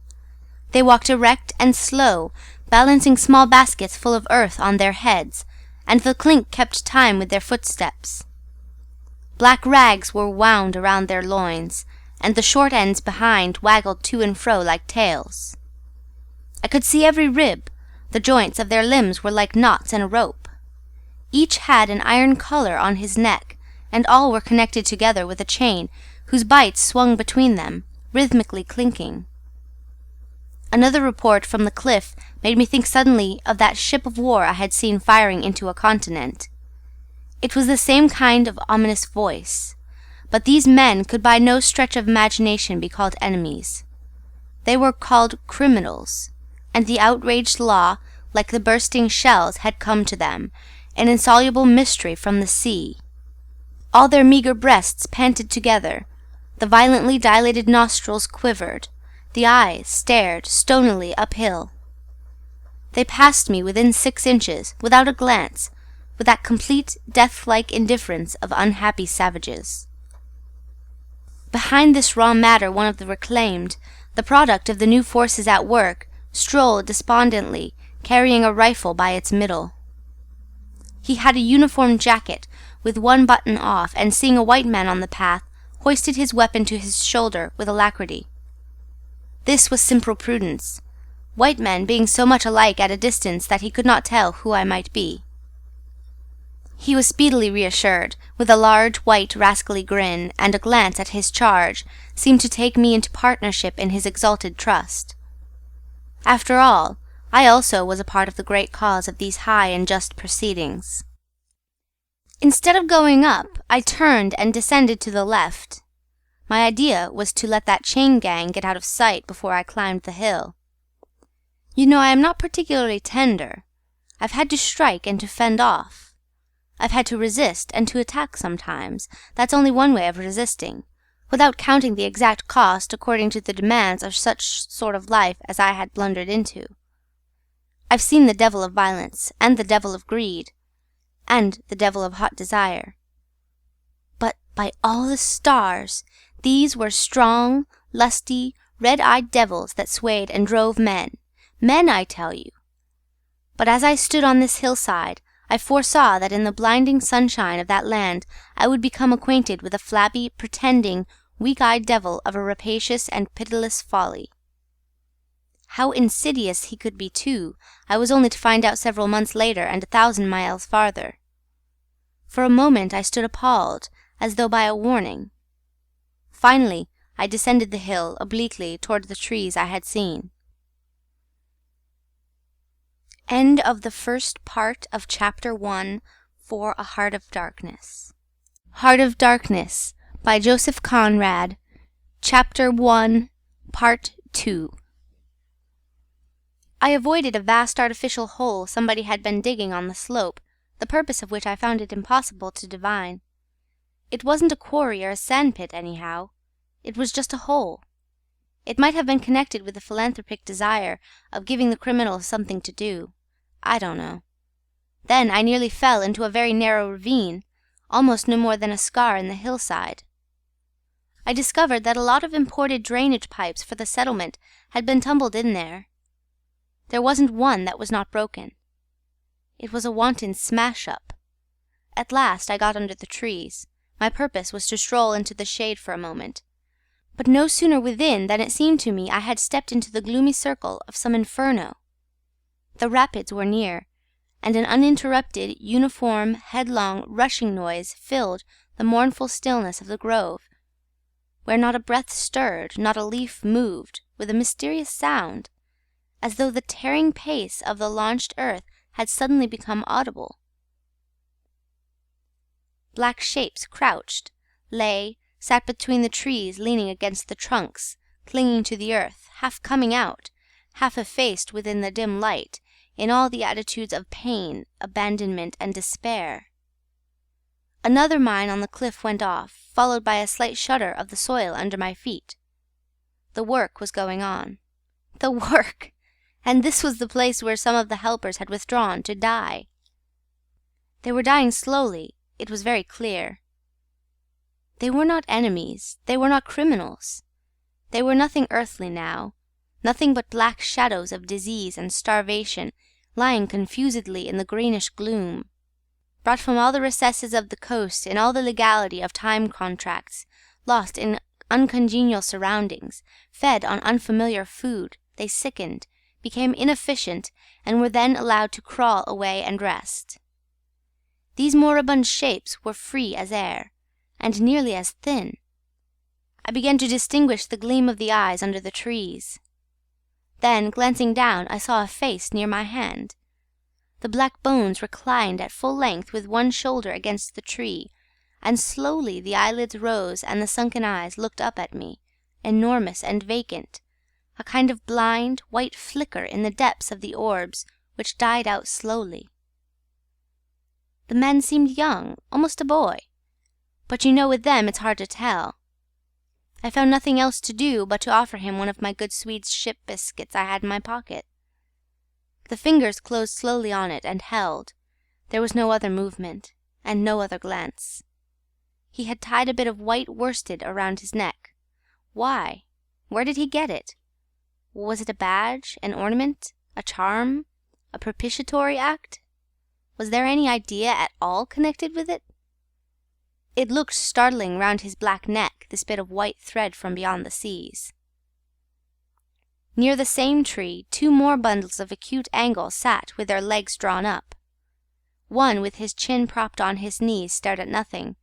Speaker 1: They walked erect and slow, balancing small baskets full of earth on their heads, and the clink kept time with their footsteps. Black rags were wound around their loins, and the short ends behind waggled to and fro like tails. I could see every rib. The joints of their limbs were like knots in a rope. Each had an iron collar on his neck, and all were connected together with a chain whose bites swung between them, rhythmically clinking. Another report from the cliff made me think suddenly of that ship of war I had seen firing into a continent. It was the same kind of ominous voice, but these men could by no stretch of imagination be called enemies. They were called criminals, and the outraged law, like the bursting shells, had come to them, an insoluble mystery from the sea. All their meagre breasts panted together, the violently dilated nostrils quivered, the eyes stared stonily uphill. They passed me within 6 inches, without a glance, with that complete, death-like indifference of unhappy savages. Behind this raw matter one of the reclaimed, the product of the new forces at work, strolled despondently, carrying a rifle by its middle. He had a uniform jacket, with one button off, and seeing a white man on the path, hoisted his weapon to his shoulder with alacrity. This was simple prudence, white men being so much alike at a distance that he could not tell who I might be. He was speedily reassured, with a large, white, rascally grin, and a glance at his charge seemed to take me into partnership in his exalted trust. After all, I also was a part of the great cause of these high and just proceedings. Instead of going up, I turned and descended to the left. My idea was to let that chain gang get out of sight before I climbed the hill. You know, I am not particularly tender. I've had to strike and to fend off. I've had to resist and to attack sometimes. That's only one way of resisting, without counting the exact cost according to the demands of such sort of life as I had blundered into. I've seen the devil of violence, and the devil of greed, and the devil of hot desire. But by all the stars, these were strong, lusty, red-eyed devils that swayed and drove men, I tell you. But as I stood on this hillside, I foresaw that in the blinding sunshine of that land I would become acquainted with a flabby, pretending, weak-eyed devil of a rapacious and pitiless folly. How insidious he could be, too, I was only to find out several months later and 1,000 miles farther. For a moment I stood appalled, as though by a warning. Finally, I descended the hill obliquely toward the trees I had seen. End of the first part of Chapter 1 for A Heart of Darkness. Heart of Darkness by Joseph Conrad, Chapter 1, Part 2. I avoided a vast artificial hole somebody had been digging on the slope, the purpose of which I found it impossible to divine. It wasn't a quarry or a sandpit, anyhow. It was just a hole. It might have been connected with the philanthropic desire of giving the criminals something to do. I don't know. Then I nearly fell into a very narrow ravine, almost no more than a scar in the hillside. I discovered that a lot of imported drainage pipes for the settlement had been tumbled in there. There wasn't one that was not broken. It was a wanton smash-up. At last I got under the trees. My purpose was to stroll into the shade for a moment. But no sooner within than it seemed to me I had stepped into the gloomy circle of some inferno. The rapids were near, and an uninterrupted, uniform, headlong, rushing noise filled the mournful stillness of the grove, where not a breath stirred, not a leaf moved, with a mysterious sound, as though the tearing pace of the launched earth had suddenly become audible. Black shapes crouched, sat between the trees, leaning against the trunks, clinging to the earth, half coming out, half effaced within the dim light, in all the attitudes of pain, abandonment, and despair. Another mine on the cliff went off, followed by a slight shudder of the soil under my feet. The work was going on. The work! And this was the place where some of the helpers had withdrawn to die. They were dying slowly, it was very clear. They were not enemies, they were not criminals. They were nothing earthly now, nothing but black shadows of disease and starvation lying confusedly in the greenish gloom, brought from all the recesses of the coast in all the legality of time contracts, lost in uncongenial surroundings, fed on unfamiliar food. They sickened, became inefficient, and were then allowed to crawl away and rest. These moribund shapes were free as air, and nearly as thin. I began to distinguish the gleam of the eyes under the trees. Then, glancing down, I saw a face near my hand. The black bones reclined at full length with one shoulder against the tree, and slowly the eyelids rose and the sunken eyes looked up at me, enormous and vacant, a kind of blind, white flicker in the depths of the orbs, which died out slowly. The man seemed young, almost a boy, but you know with them it's hard to tell. I found nothing else to do but to offer him one of my good Swede's ship biscuits I had in my pocket. The fingers closed slowly on it and held. There was no other movement, and no other glance. He had tied a bit of white worsted around his neck. Why? Where did he get it? Was it a badge, an ornament, a charm, a propitiatory act? Was there any idea at all connected with it? It looked startling round his black neck, this bit of white thread from beyond the seas. Near the same tree, 2 more bundles of acute angle sat with their legs drawn up. One, with his chin propped on his knees, stared at nothing,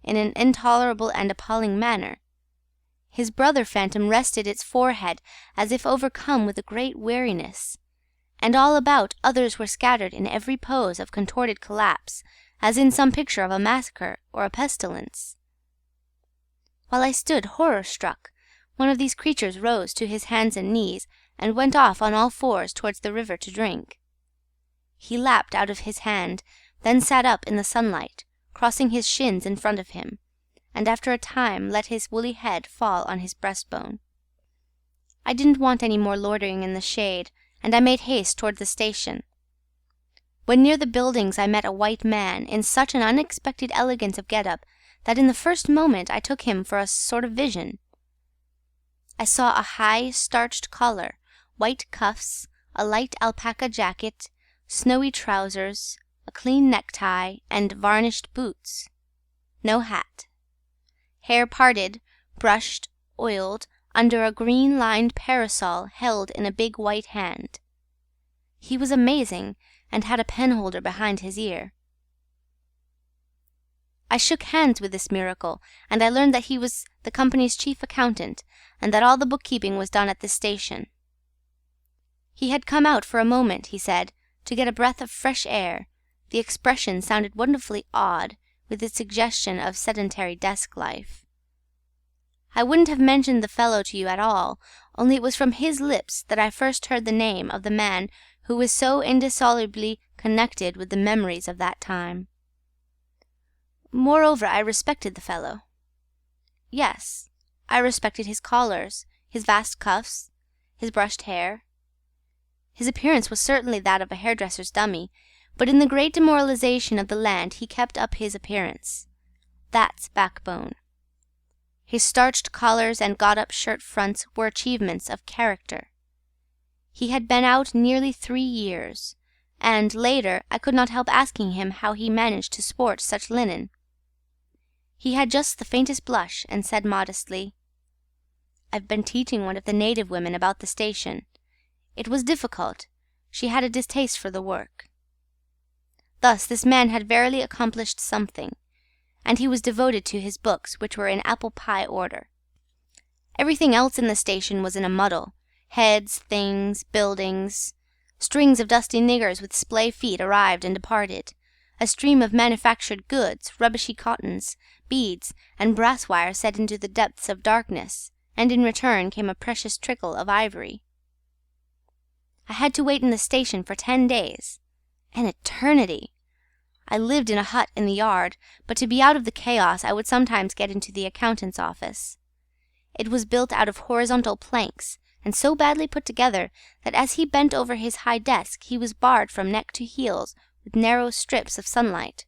Speaker 1: in an intolerable and appalling manner. His brother phantom rested its forehead as if overcome with a great weariness, and all about others were scattered in every pose of contorted collapse, as in some picture of a massacre or a pestilence. While I stood horror-struck, one of these creatures rose to his hands and knees and went off on all fours towards the river to drink. He lapped out of his hand, then sat up in the sunlight, crossing his shins in front of him, and after a time let his woolly head fall on his breastbone. I didn't want any more loitering in the shade, and I made haste toward the station. When near the buildings I met a white man, in such an unexpected elegance of get-up that in the first moment I took him for a sort of vision. I saw a high, starched collar, white cuffs, a light alpaca jacket, snowy trousers, a clean necktie, and varnished boots. No hat. Hair parted, brushed, oiled, under a green-lined parasol held in a big white hand. He was amazing, and had a penholder behind his ear. I shook hands with this miracle, and I learned that he was the company's chief accountant, and that all the bookkeeping was done at this station. He had come out for a moment, he said, to get a breath of fresh air. The expression sounded wonderfully odd, with its suggestion of sedentary desk life. I wouldn't have mentioned the fellow to you at all, only it was from his lips that I first heard the name of the man who was so indissolubly connected with the memories of that time. Moreover, I respected the fellow. Yes, I respected his collars, his vast cuffs, his brushed hair. His appearance was certainly that of a hairdresser's dummy, but in the great demoralization of the land he kept up his appearance. That's backbone. His starched collars and got-up shirt fronts were achievements of character. He had been out nearly 3 years, and, later, I could not help asking him how he managed to sport such linen. He had just the faintest blush, and said modestly, I've been teaching one of the native women about the station. It was difficult. She had a distaste for the work. Thus this man had verily accomplished something, and he was devoted to his books, which were in apple pie order. Everything else in the station was in a muddle. Heads, things, buildings. Strings of dusty niggers with splay feet arrived and departed. A stream of manufactured goods, rubbishy cottons, beads, and brass wire set into the depths of darkness, and in return came a precious trickle of ivory. I had to wait in the station for 10 days. An eternity! I lived in a hut in the yard, but to be out of the chaos I would sometimes get into the accountant's office. It was built out of horizontal planks, and so badly put together that as he bent over his high desk he was barred from neck to heels with narrow strips of sunlight.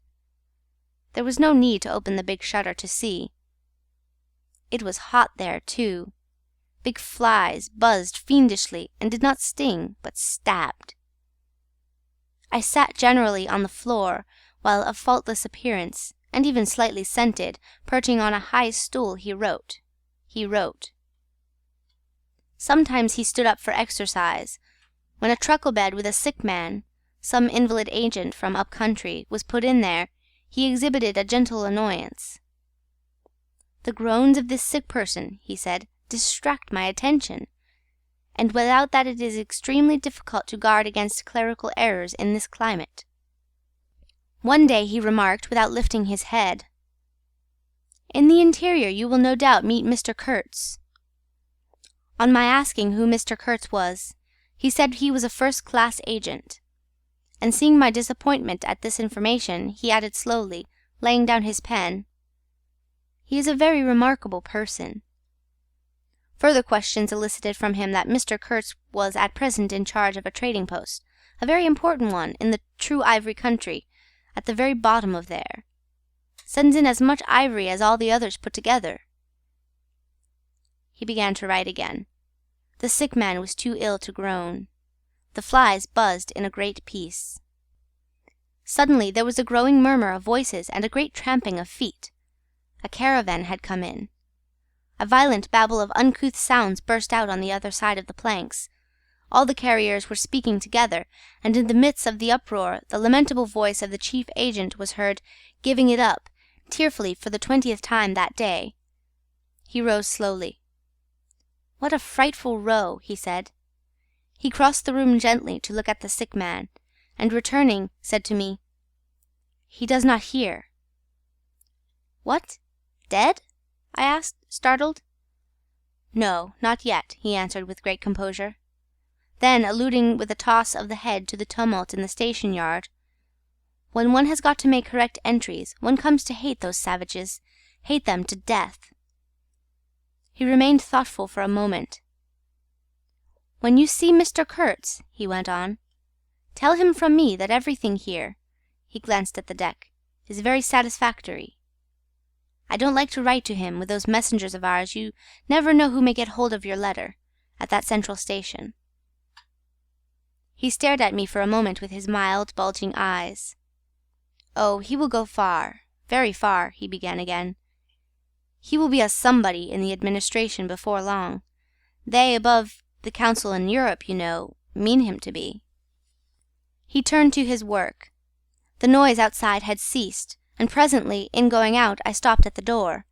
Speaker 1: There was no need to open the big shutter to see. It was hot there, too. Big flies buzzed fiendishly and did not sting, but stabbed. I sat generally on the floor, while of faultless appearance, and even slightly scented, perching on a high stool, he wrote. Sometimes he stood up for exercise. When a truckle bed with a sick man, some invalid agent from up country, was put in there, he exhibited a gentle annoyance. "The groans of this sick person," he said, "distract my attention, and without that it is extremely difficult to guard against clerical errors in this climate." One day he remarked, without lifting his head, "In the interior you will no doubt meet Mr. Kurtz." On my asking who Mr. Kurtz was, he said he was a first-class agent, and seeing my disappointment at this information, he added slowly, laying down his pen, "He is a very remarkable person." Further questions elicited from him that Mr. Kurtz was at present in charge of a trading post, a very important one, in the true ivory country, at the very bottom of there. Sends in as much ivory as all the others put together. He began to write again. The sick man was too ill to groan. The flies buzzed in a great peace. Suddenly there was a growing murmur of voices and a great tramping of feet. A caravan had come in. A violent babble of uncouth sounds burst out on the other side of the planks. All the carriers were speaking together, and in the midst of the uproar the lamentable voice of the chief agent was heard, giving it up, tearfully for the 20th time that day. He rose slowly. "What a frightful row," he said. He crossed the room gently to look at the sick man, and returning, said to me, "He does not hear." "What? Dead?" I asked, startled. "No, not yet," he answered with great composure. Then, alluding with a toss of the head to the tumult in the station-yard, "When one has got to make correct entries, one comes to hate those savages, hate them to death." He remained thoughtful for a moment. "When you see Mr. Kurtz," he went on, "tell him from me that everything here," he glanced at the deck, "is very satisfactory. I don't like to write to him with those messengers of ours. You never know who may get hold of your letter, at that central station." He stared at me for a moment with his mild, bulging eyes. "Oh, he will go far, very far," he began again. "He will be a somebody in the administration before long. They, above the council in Europe, you know, mean him to be." He turned to his work. The noise outside had ceased, and presently, in going out, I stopped at the door.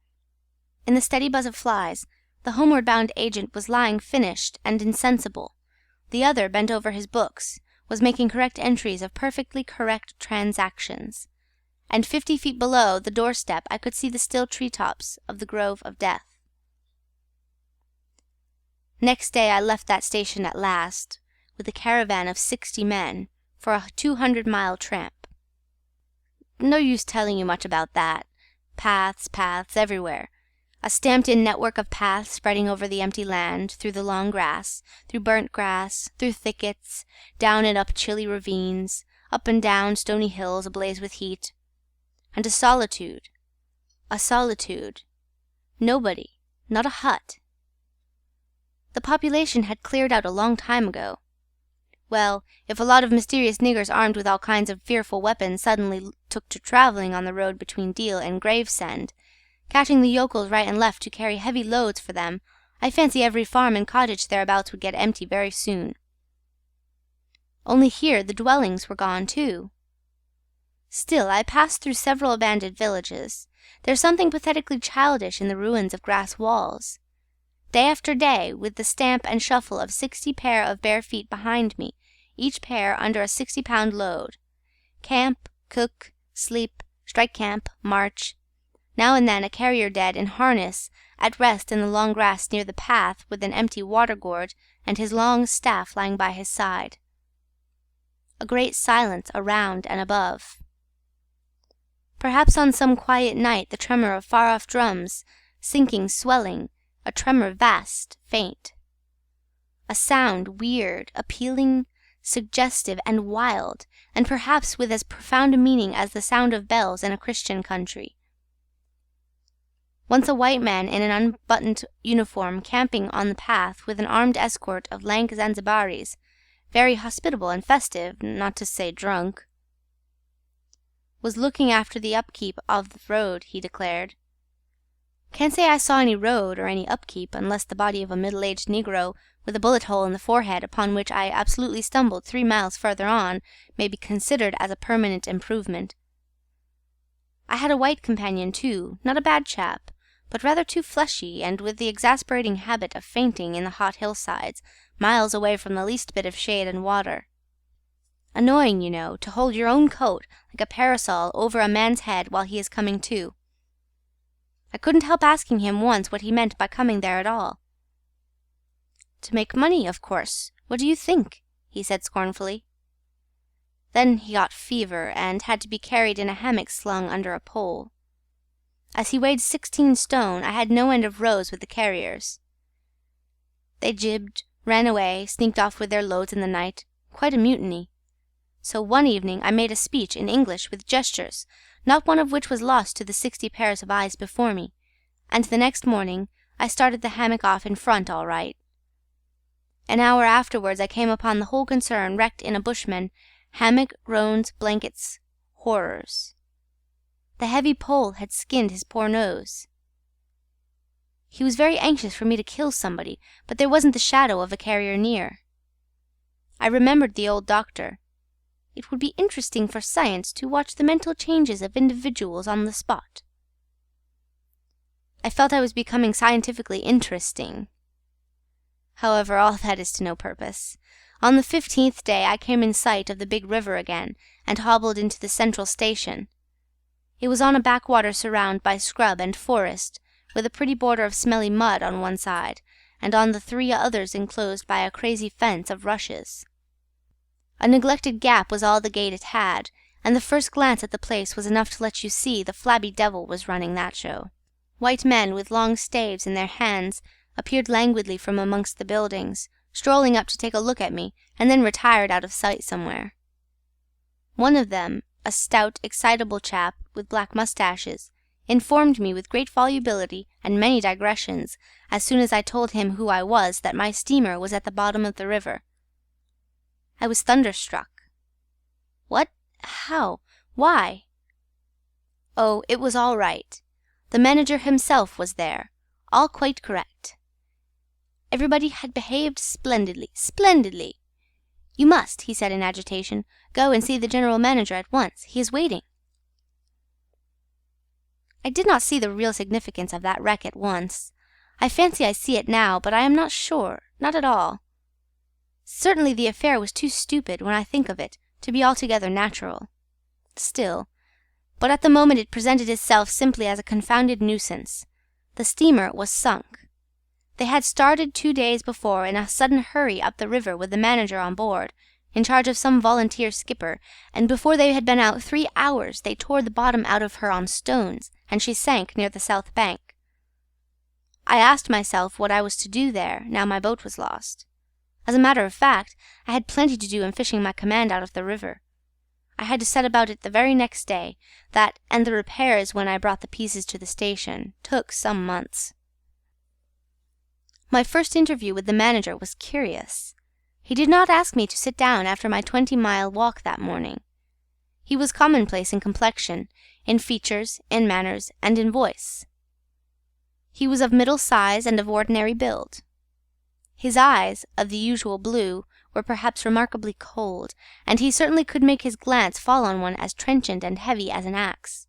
Speaker 1: In the steady buzz of flies, the homeward-bound agent was lying finished and insensible. The other, bent over his books, was making correct entries of perfectly correct transactions. And 50 feet below the doorstep I could see the still tree-tops of the Grove of Death. Next day I left that station at last, with a caravan of 60 men, for a 200-mile tramp. No use telling you much about that. Paths everywhere. A stamped-in network of paths spreading over the empty land, through the long grass, through burnt grass, through thickets, down and up chilly ravines, up and down stony hills ablaze with heat. And a solitude. Nobody, not a hut. The population had cleared out a long time ago. Well, if a lot of mysterious niggers armed with all kinds of fearful weapons suddenly took to travelling on the road between Deal and Gravesend, catching the yokels right and left to carry heavy loads for them, I fancy every farm and cottage thereabouts would get empty very soon. Only here the dwellings were gone too. Still, I passed through several abandoned villages. There's something pathetically childish in the ruins of grass walls. Day after day, with the stamp and shuffle of 60 pair of bare feet behind me, each pair under a 60-pound load. Camp, cook, sleep, strike camp, march. Now and then a carrier dead in harness, at rest in the long grass near the path, with an empty water-gourd and his long staff lying by his side. A great silence around and above. Perhaps on some quiet night the tremor of far-off drums, sinking, swelling, a tremor vast, faint. A sound weird, appealing, suggestive, and wild, and perhaps with as profound a meaning as the sound of bells in a Christian country. Once a white man in an unbuttoned uniform, camping on the path with an armed escort of lank Zanzibaris, very hospitable and festive, not to say drunk, was looking after the upkeep of the road, he declared. Can't say I saw any road or any upkeep, unless the body of a middle-aged Negro with a bullet hole in the forehead, upon which I absolutely stumbled 3 miles further on, may be considered as a permanent improvement. I had a white companion too, not a bad chap, but rather too fleshy, and with the exasperating habit of fainting in the hot hillsides, miles away from the least bit of shade and water. Annoying, you know, to hold your own coat like a parasol over a man's head while he is coming to. I couldn't help asking him once what he meant by coming there at all. To make money, of course. What do you think? He said scornfully. Then he got fever, and had to be carried in a hammock slung under a pole. As he weighed 16 stone, I had no end of rows with the carriers. They jibbed, ran away, sneaked off with their loads in the night, quite a mutiny. So one evening I made a speech in English with gestures, not one of which was lost to the 60 pairs of eyes before me, and the next morning I started the hammock off in front all right. An hour afterwards I came upon the whole concern wrecked in a bushman, hammock, roans, blankets, horrors. The heavy pole had skinned his poor nose. He was very anxious for me to kill somebody, but there wasn't the shadow of a carrier near. I remembered the old doctor. It would be interesting for science to watch the mental changes of individuals on the spot. I felt I was becoming scientifically interesting. However, all that is to no purpose. On the 15th day I came in sight of the big river again, and hobbled into the central station. It was on a backwater surrounded by scrub and forest, with a pretty border of smelly mud on one side, and on the 3 others enclosed by a crazy fence of rushes. A neglected gap was all the gate it had, and the first glance at the place was enough to let you see the flabby devil was running that show. White men with long staves in their hands appeared languidly from amongst the buildings, strolling up to take a look at me, and then retired out of sight somewhere. One of them, a stout, excitable chap with black moustaches, informed me with great volubility and many digressions, as soon as I told him who I was, that my steamer was at the bottom of the river. I was thunderstruck. What? How? Why? Oh, it was all right. The manager himself was there, all quite correct. Everybody had behaved splendidly, splendidly. You must, he said in agitation, go and see the general manager at once. He is waiting. I did not see the real significance of that wreck at once. I fancy I see it now, but I am not sure, not at all. Certainly the affair was too stupid, when I think of it, to be altogether natural. Still, but at the moment it presented itself simply as a confounded nuisance. The steamer was sunk. They had started 2 days before in a sudden hurry up the river with the manager on board, in charge of some volunteer skipper, and before they had been out 3 hours they tore the bottom out of her on stones, and she sank near the south bank. I asked myself what I was to do there, now my boat was lost. As a matter of fact, I had plenty to do in fishing my command out of the river. I had to set about it the very next day. That, and the repairs when I brought the pieces to the station, took some months. My first interview with the manager was curious. He did not ask me to sit down after my 20-mile walk that morning. He was commonplace in complexion, in features, in manners, and in voice. He was of middle size and of ordinary build. His eyes, of the usual blue, were perhaps remarkably cold, and he certainly could make his glance fall on one as trenchant and heavy as an axe.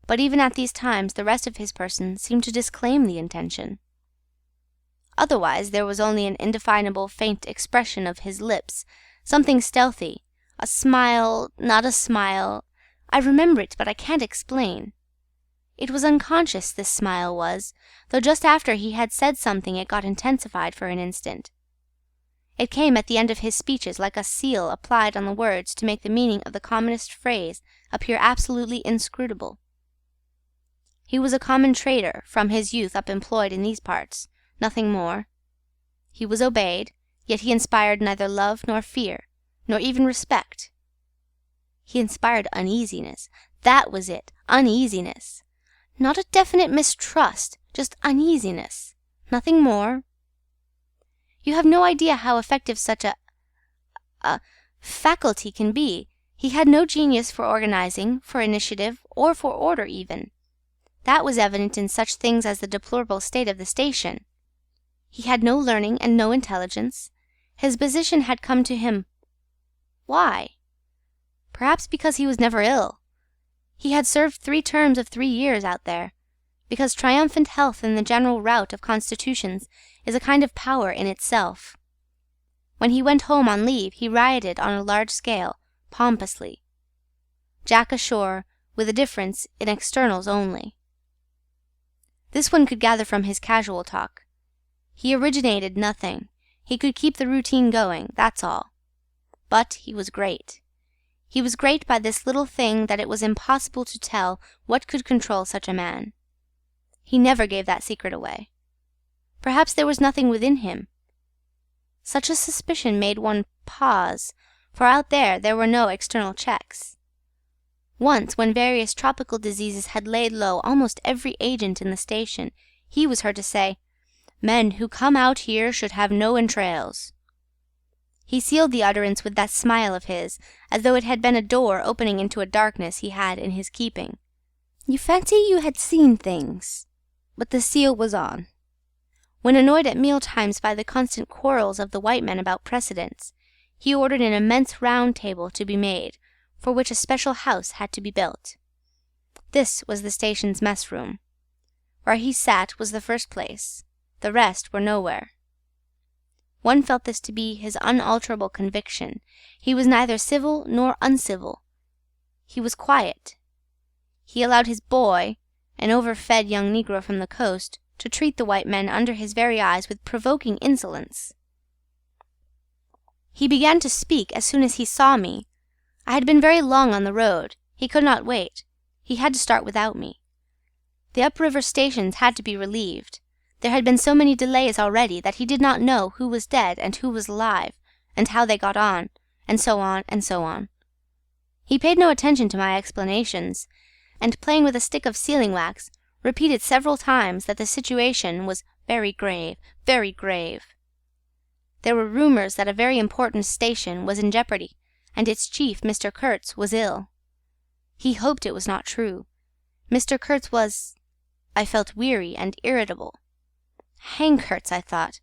Speaker 1: But even at these times the rest of his person seemed to disclaim the intention. Otherwise there was only an indefinable faint expression of his lips, something stealthy, a smile, not a smile. I remember it, but I can't explain. It was unconscious, this smile was, though just after he had said something it got intensified for an instant. It came at the end of his speeches like a seal applied on the words to make the meaning of the commonest phrase appear absolutely inscrutable. He was a common trader, from his youth up employed in these parts, nothing more. He was obeyed, yet he inspired neither love nor fear, nor even respect. He inspired uneasiness. That was it, uneasiness. Not a definite mistrust, just uneasiness, nothing more. You have no idea how effective such a faculty can be. He had no genius for organizing, for initiative, or for order even. That was evident in such things as the deplorable state of the station. He had no learning and no intelligence. His position had come to him. Why? Perhaps because he was never ill. He had served 3 terms of 3 years out there, because triumphant health in the general rout of constitutions is a kind of power in itself. When he went home on leave he rioted on a large scale, pompously. Jack ashore, with a difference in externals only. This one could gather from his casual talk. He originated nothing. He could keep the routine going, that's all. But he was great. He was great by this little thing that it was impossible to tell what could control such a man. He never gave that secret away. Perhaps there was nothing within him. Such a suspicion made one pause, for out there were no external checks. Once, when various tropical diseases had laid low almost every agent in the station, he was heard to say, "Men who come out here should have no entrails." He sealed the utterance with that smile of his, as though it had been a door opening into a darkness he had in his keeping. You fancy you had seen things, but the seal was on. When annoyed at meal-times by the constant quarrels of the white men about precedence, he ordered an immense round table to be made, for which a special house had to be built. This was the station's mess-room. Where he sat was the first place. The rest were nowhere. One felt this to be his unalterable conviction. He was neither civil nor uncivil. He was quiet. He allowed his boy, an overfed young negro from the coast, to treat the white men under his very eyes with provoking insolence. He began to speak as soon as he saw me. I had been very long on the road. He could not wait. He had to start without me. The up-river stations had to be relieved. There had been so many delays already that he did not know who was dead and who was alive, and how they got on, and so on, and so on. He paid no attention to my explanations, and playing with a stick of sealing-wax, repeated several times that the situation was very grave, very grave. There were rumours that a very important station was in jeopardy, and its chief, Mr. Kurtz, was ill. He hoped it was not true. Mr. Kurtz was... I felt weary and irritable. Hang Kurtz, I thought.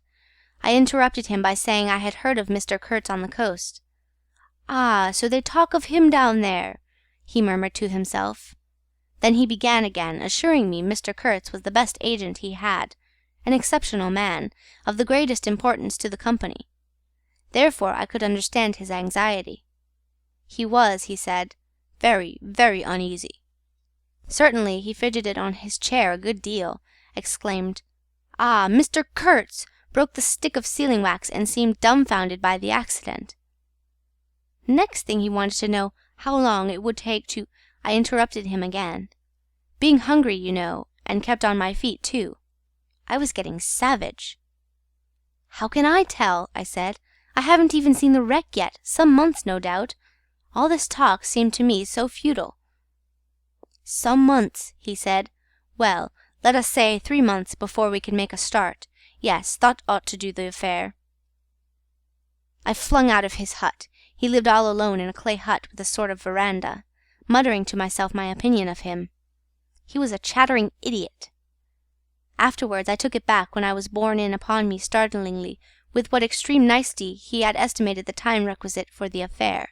Speaker 1: I interrupted him by saying I had heard of Mr. Kurtz on the coast. Ah, so they talk of him down there, he murmured to himself. Then he began again, assuring me Mr. Kurtz was the best agent he had, an exceptional man, of the greatest importance to the company. Therefore I could understand his anxiety. He was, he said, very, very uneasy. Certainly he fidgeted on his chair a good deal, exclaimed, "Ah, Mr. Kurtz!" broke the stick of sealing-wax and seemed dumbfounded by the accident. Next thing he wanted to know how long it would take to... I interrupted him again. Being hungry, you know, and kept on my feet, too. I was getting savage. "How can I tell?" I said. "I haven't even seen the wreck yet, some months, no doubt. All this talk seemed to me so futile." "Some months," he said. "Well, let us say 3 months before we can make a start. Yes, that ought to do the affair." I flung out of his hut. He lived all alone in a clay hut with a sort of veranda, muttering to myself my opinion of him. He was a chattering idiot. Afterwards I took it back when I was borne in upon me startlingly with what extreme nicety he had estimated the time requisite for the affair.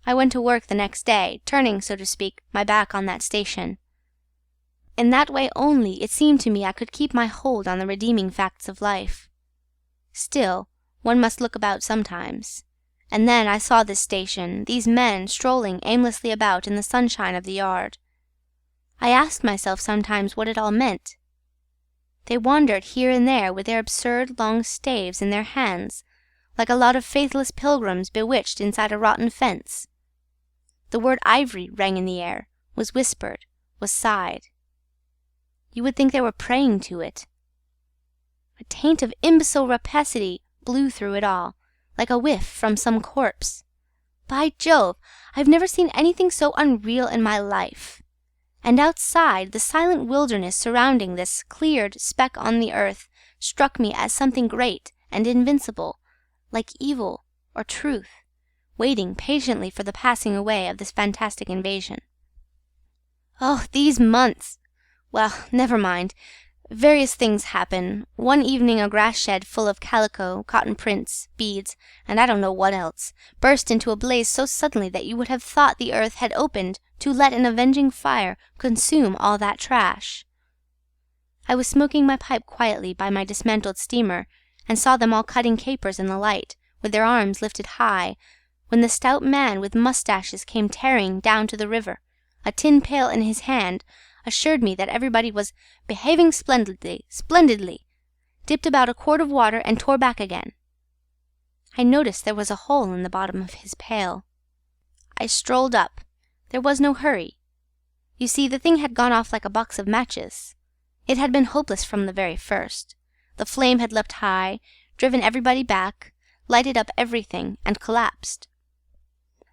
Speaker 1: I went to work the next day, turning, so to speak, my back on that station. In that way only, it seemed to me, I could keep my hold on the redeeming facts of life. Still, one must look about sometimes. And then I saw this station, these men strolling aimlessly about in the sunshine of the yard. I asked myself sometimes what it all meant. They wandered here and there with their absurd long staves in their hands, like a lot of faithless pilgrims bewitched inside a rotten fence. The word ivory rang in the air, was whispered, was sighed. You would think they were praying to it. A taint of imbecile rapacity blew through it all, like a whiff from some corpse. By Jove, I've never seen anything so unreal in my life. And outside, the silent wilderness surrounding this cleared speck on the earth struck me as something great and invincible, like evil or truth, waiting patiently for the passing away of this fantastic invasion. Oh, these months! Well, never mind. Various things happen. One evening a grass shed full of calico, cotton prints, beads, and I don't know what else, burst into a blaze so suddenly that you would have thought the earth had opened to let an avenging fire consume all that trash. I was smoking my pipe quietly by my dismantled steamer, and saw them all cutting capers in the light, with their arms lifted high, when the stout man with moustaches came tearing down to the river, a tin pail in his hand, assured me that everybody was behaving splendidly, dipped about a quart of water and tore back again. I noticed there was a hole in the bottom of his pail. I strolled up. There was no hurry. You see, the thing had gone off like a box of matches. It had been hopeless from the very first. The flame had leapt high, driven everybody back, lighted up everything, and collapsed.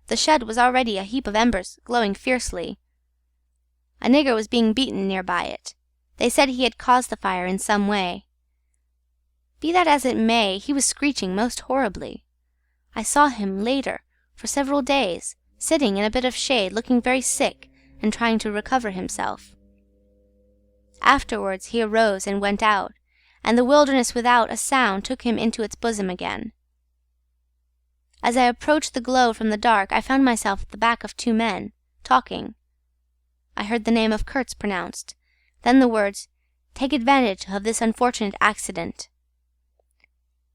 Speaker 1: The shed was already a heap of embers, glowing fiercely. A nigger was being beaten near by it. They said he had caused the fire in some way. Be that as it may, he was screeching most horribly. I saw him later, for several days, sitting in a bit of shade, looking very sick, and trying to recover himself. Afterwards he arose and went out, and the wilderness without a sound took him into its bosom again. As I approached the glow from the dark, I found myself at the back of two men, talking. I heard the name of Kurtz pronounced, then the words, "Take advantage of this unfortunate accident."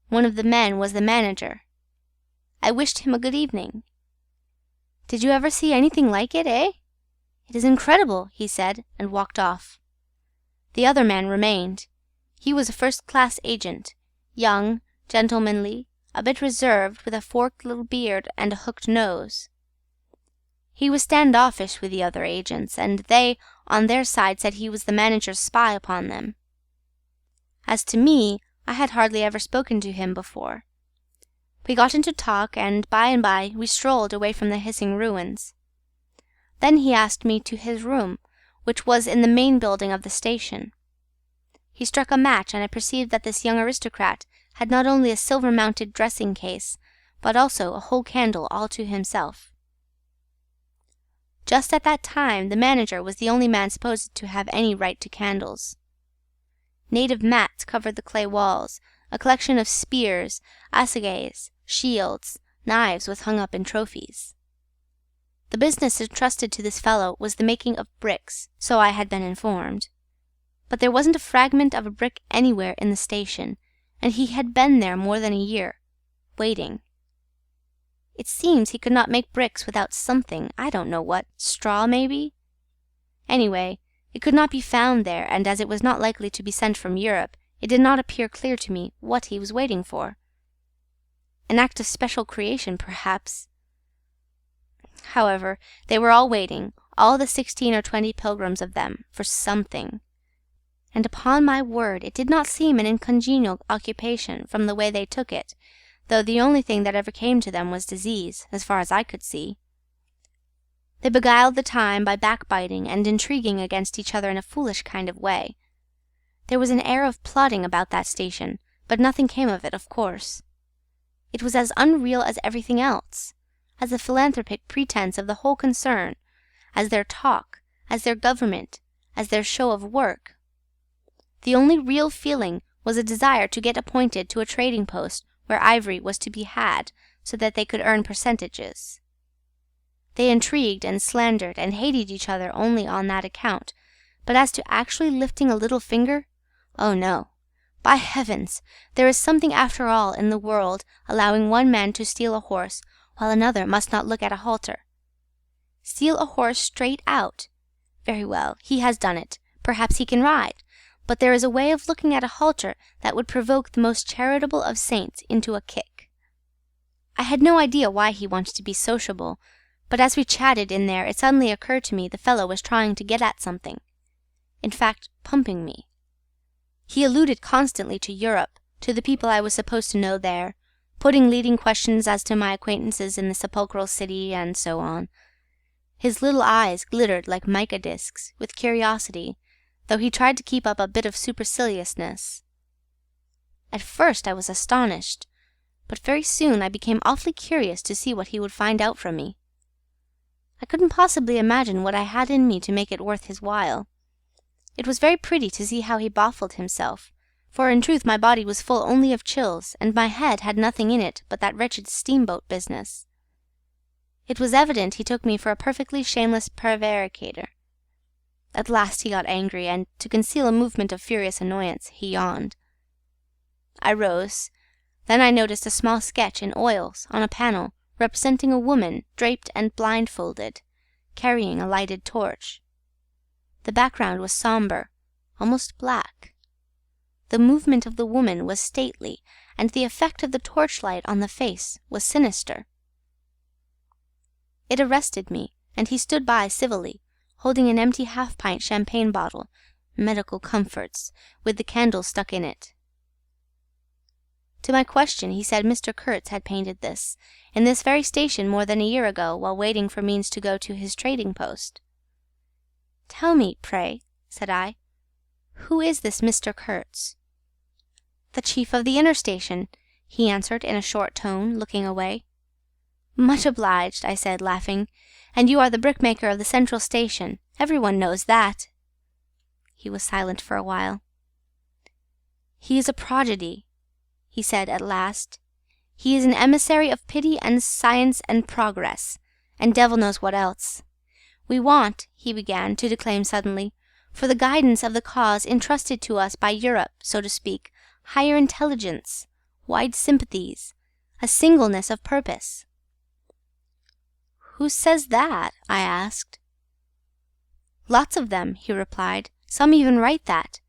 Speaker 1: One of the men was the manager. I wished him a good evening. "Did you ever see anything like it, eh? It is incredible," he said, and walked off. The other man remained. He was a first-class agent, young, gentlemanly, a bit reserved, with a forked little beard and a hooked nose. He was standoffish with the other agents, and they, on their side, said he was the manager's spy upon them. As to me, I had hardly ever spoken to him before. We got into talk, and by we strolled away from the hissing ruins. Then he asked me to his room, which was in the main building of the station. He struck a match, and I perceived that this young aristocrat had not only a silver-mounted dressing-case, but also a whole candle all to himself. Just at that time, the manager was the only man supposed to have any right to candles. Native mats covered the clay walls, a collection of spears, assegais, shields, knives was hung up in trophies. The business entrusted to this fellow was the making of bricks, so I had been informed. But there wasn't a fragment of a brick anywhere in the station, and he had been there more than a year, waiting. It seems he could not make bricks without something, I don't know what, straw maybe? Anyway, it could not be found there, and as it was not likely to be sent from Europe, it did not appear clear to me what he was waiting for. An act of special creation, perhaps. However, they were all waiting, all the 16 or 20 pilgrims of them, for something. And upon my word, it did not seem an uncongenial occupation from the way they took it, though the only thing that ever came to them was disease, as far as I could see. They beguiled the time by backbiting and intriguing against each other in a foolish kind of way. There was an air of plotting about that station, but nothing came of it, of course. It was as unreal as everything else, as the philanthropic pretense of the whole concern, as their talk, as their government, as their show of work. The only real feeling was a desire to get appointed to a trading post where ivory was to be had, so that they could earn percentages. They intrigued and slandered and hated each other only on that account, but as to actually lifting a little finger, oh no! By heavens, there is something after all in the world allowing one man to steal a horse, while another must not look at a halter. Steal a horse straight out. Very well, he has done it. Perhaps he can ride. But there is a way of looking at a halter that would provoke the most charitable of saints into a kick. I had no idea why he wanted to be sociable, but as we chatted in there it suddenly occurred to me the fellow was trying to get at something. In fact, pumping me. He alluded constantly to Europe, to the people I was supposed to know there, putting leading questions as to my acquaintances in the sepulchral city, and so on. His little eyes glittered like mica discs with curiosity, though he tried to keep up a bit of superciliousness. At first I was astonished, but very soon I became awfully curious to see what he would find out from me. I couldn't possibly imagine what I had in me to make it worth his while. It was very pretty to see how he baffled himself, for in truth my body was full only of chills, and my head had nothing in it but that wretched steamboat business. It was evident he took me for a perfectly shameless prevaricator. At last he got angry, and, to conceal a movement of furious annoyance, he yawned. I rose. Then I noticed a small sketch in oils on a panel representing a woman draped and blindfolded, carrying a lighted torch. The background was sombre, almost black. The movement of the woman was stately, and the effect of the torchlight on the face was sinister. It arrested me, and he stood by civilly, holding an empty half-pint champagne bottle, medical comforts, with the candle stuck in it. To my question he said Mr. Kurtz had painted this, in this very station more than a year ago, while waiting for means to go to his trading post. "Tell me, pray," said I, "who is this Mr. Kurtz?" "The chief of the inner station," he answered in a short tone, looking away. "Much obliged," I said, laughing. "And you are the brickmaker of the central station. Everyone knows that." He was silent for a while. "He is a prodigy," he said at last. "He is an emissary of pity and science and progress, and devil knows what else. We want," he began to declaim suddenly, "for the guidance of the cause entrusted to us by Europe, so to speak, higher intelligence, wide sympathies, a singleness of purpose." "Who says that?" I asked. "Lots of them," he replied. "Some even write that.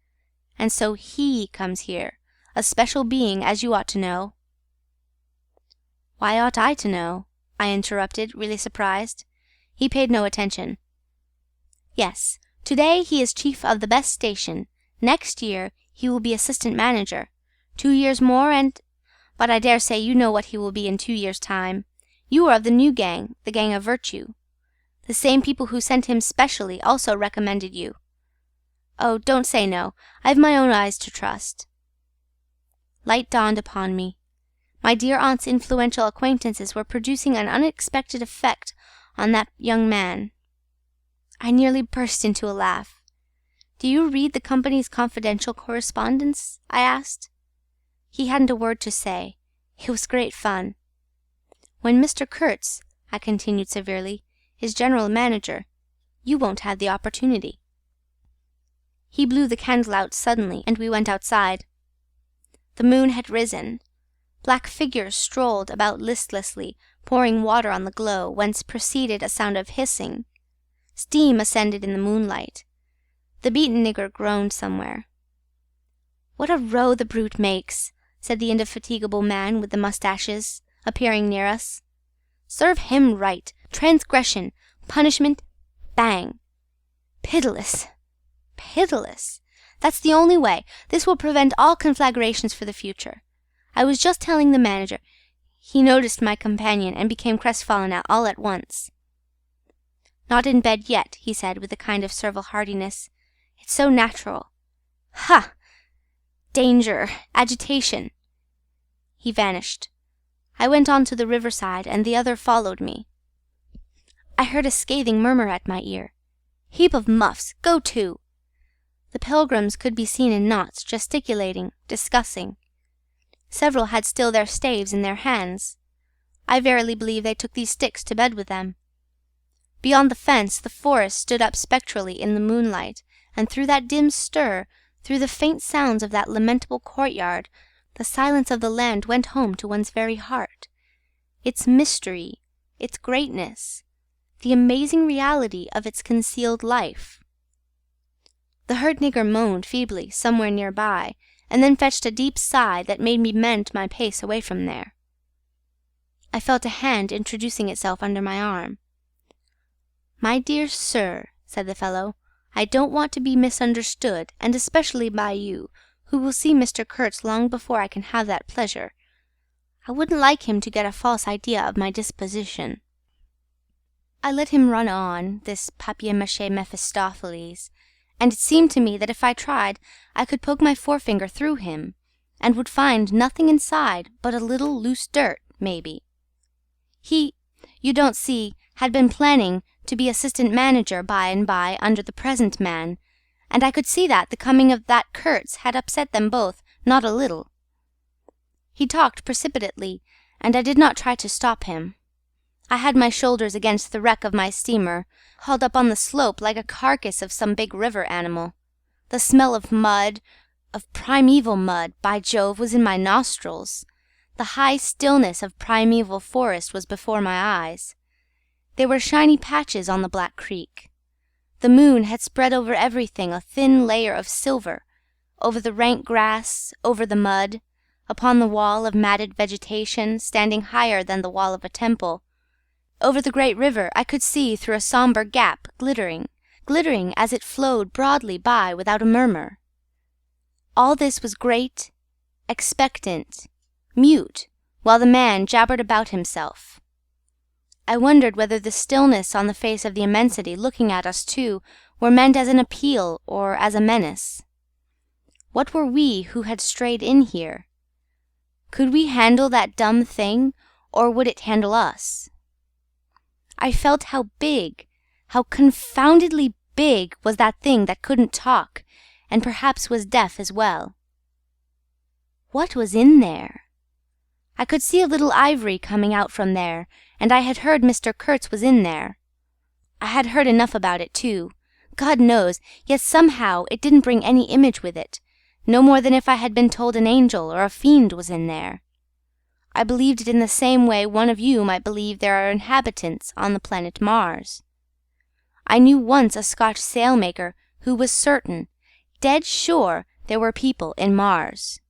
Speaker 1: And so he comes here, a special being, as you ought to know." "Why ought I to know?" I interrupted, really surprised. He paid no attention. "Yes, today he is chief of the best station. Next year he will be assistant manager. 2 years more and... But I dare say you know what he will be in 2 years' time. You are of the new gang, the gang of virtue. The same people who sent him specially also recommended you. Oh, don't say no. I've my own eyes to trust." Light dawned upon me. My dear aunt's influential acquaintances were producing an unexpected effect on that young man. I nearly burst into a laugh. "Do you read the company's confidential correspondence?" I asked. He hadn't a word to say. It was great fun. "When Mr. Kurtz," I continued severely, "is general manager, you won't have the opportunity." He blew the candle out suddenly, and we went outside. The moon had risen. Black figures strolled about listlessly, pouring water on the glow, whence proceeded a sound of hissing. Steam ascended in the moonlight. The beaten nigger groaned somewhere. "What a row the brute makes!" said the indefatigable man with the moustaches, appearing near us. "Serve him right. Transgression, punishment, bang. Pitiless, pitiless. That's the only way. This will prevent all conflagrations for the future. I was just telling the manager..." He noticed my companion and became crestfallen all at once. "Not in bed yet," he said with a kind of servile heartiness. "It's so natural. Ha! Danger, agitation." He vanished. I went on to the riverside, and the other followed me. I heard a scathing murmur at my ear. "Heap of muffs! Go to!" The pilgrims could be seen in knots, gesticulating, discussing. Several had still their staves in their hands. I verily believe they took these sticks to bed with them. Beyond the fence the forest stood up spectrally in the moonlight, and through that dim stir, through the faint sounds of that lamentable courtyard, the silence of the land went home to one's very heart. Its mystery, its greatness, the amazing reality of its concealed life. The herd nigger moaned feebly somewhere near by, and then fetched a deep sigh that made me mend my pace away from there. I felt a hand introducing itself under my arm. "My dear sir," said the fellow, "I don't want to be misunderstood, and especially by you, who will see Mr. Kurtz long before I can have that pleasure. I wouldn't like him to get a false idea of my disposition." I let him run on, this papier-mâché Mephistopheles, and it seemed to me that if I tried I could poke my forefinger through him, and would find nothing inside but a little loose dirt, maybe. He, you don't see, had been planning to be assistant manager by and by under the present man, and I could see that the coming of that Kurtz had upset them both not a little. He talked precipitately, and I did not try to stop him. I had my shoulders against the wreck of my steamer, hauled up on the slope like a carcass of some big river animal. The smell of mud, of primeval mud, by Jove, was in my nostrils. The high stillness of primeval forest was before my eyes. There were shiny patches on the black creek. The moon had spread over everything a thin layer of silver, over the rank grass, over the mud, upon the wall of matted vegetation standing higher than the wall of a temple. Over the great river I could see through a sombre gap, glittering as it flowed broadly by without a murmur. All this was great, expectant, mute, while the man jabbered about himself. I wondered whether the stillness on the face of the immensity looking at us two were meant as an appeal or as a menace. What were we who had strayed in here? Could we handle that dumb thing, or would it handle us? I felt how big, how confoundedly big was that thing that couldn't talk, and perhaps was deaf as well. What was in there? I could see a little ivory coming out from there, and I had heard Mr. Kurtz was in there. I had heard enough about it, too, God knows, yet somehow it didn't bring any image with it, no more than if I had been told an angel or a fiend was in there. I believed it in the same way one of you might believe there are inhabitants on the planet Mars. I knew once a Scotch sailmaker who was certain, dead sure, there were people in Mars.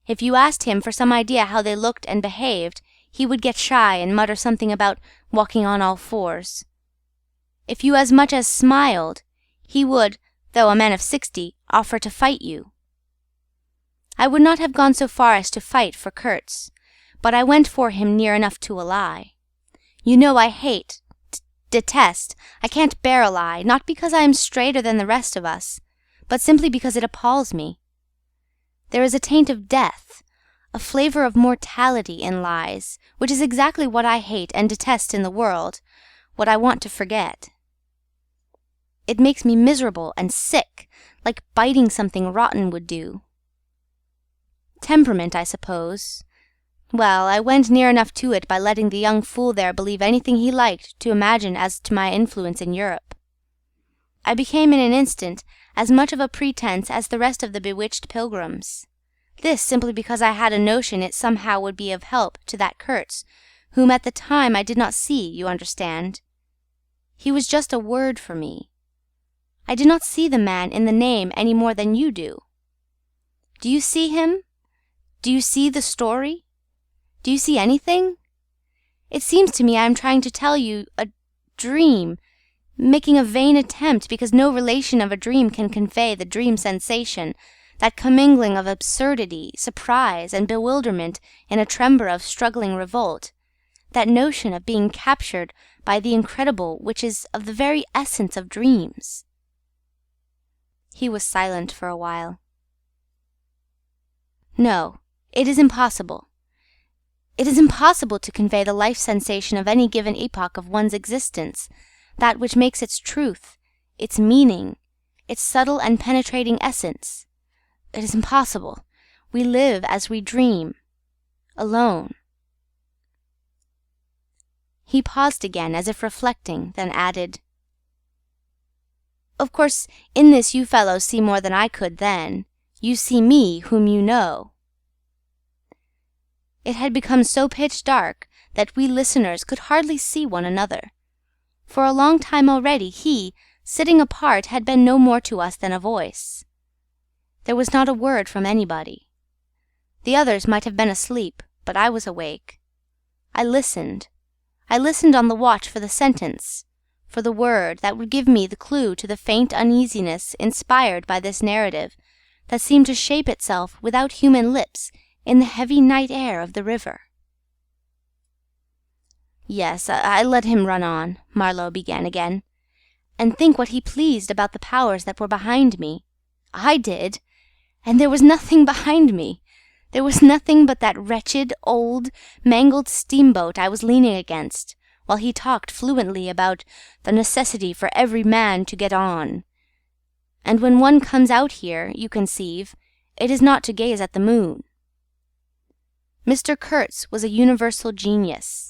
Speaker 1: If you asked him for some idea how they looked and behaved, he would get shy and mutter something about walking on all fours. If you as much as smiled, he would, though a man of 60, offer to fight you. I would not have gone so far as to fight for Kurtz, but I went for him near enough to a lie. You know I hate, detest, I can't bear a lie, not because I am straighter than the rest of us, but simply because it appalls me. There is a taint of death, a flavor of mortality in lies, which is exactly what I hate and detest in the world, what I want to forget. It makes me miserable and sick, like biting something rotten would do. Temperament, I suppose. Well, I went near enough to it by letting the young fool there believe anything he liked to imagine as to my influence in Europe. I became in an instant as much of a pretense as the rest of the bewitched pilgrims. This simply because I had a notion it somehow would be of help to that Kurtz, whom at the time I did not see, you understand. He was just a word for me. I did not see the man in the name any more than you do. Do you see him? Do you see the story? Do you see anything? It seems to me I am trying to tell you a dream, making a vain attempt because no relation of a dream can convey the dream sensation, that commingling of absurdity, surprise, and bewilderment in a tremor of struggling revolt, that notion of being captured by the incredible which is of the very essence of dreams. He was silent for a while. No, it is impossible. It is impossible to convey the life sensation of any given epoch of one's existence, that which makes its truth, its meaning, its subtle and penetrating essence. It is impossible. We live as we dream, alone." He paused again, as if reflecting, then added, "Of course, in this you fellows see more than I could then. You see me, whom you know." It had become so pitch dark that we listeners could hardly see one another. For a long time already he, sitting apart, had been no more to us than a voice. There was not a word from anybody. The others might have been asleep, but I was awake. I listened on the watch for the sentence, for the word that would give me the clue to the faint uneasiness inspired by this narrative that seemed to shape itself without human lips in the heavy night air of the river. "Yes, I let him run on," Marlowe began again, "and think what he pleased about the powers that were behind me. I did, and there was nothing behind me. There was nothing but that wretched, old, mangled steamboat I was leaning against, while he talked fluently about the necessity for every man to get on. And when one comes out here, you conceive, it is not to gaze at the moon." Mr. Kurtz was a universal genius,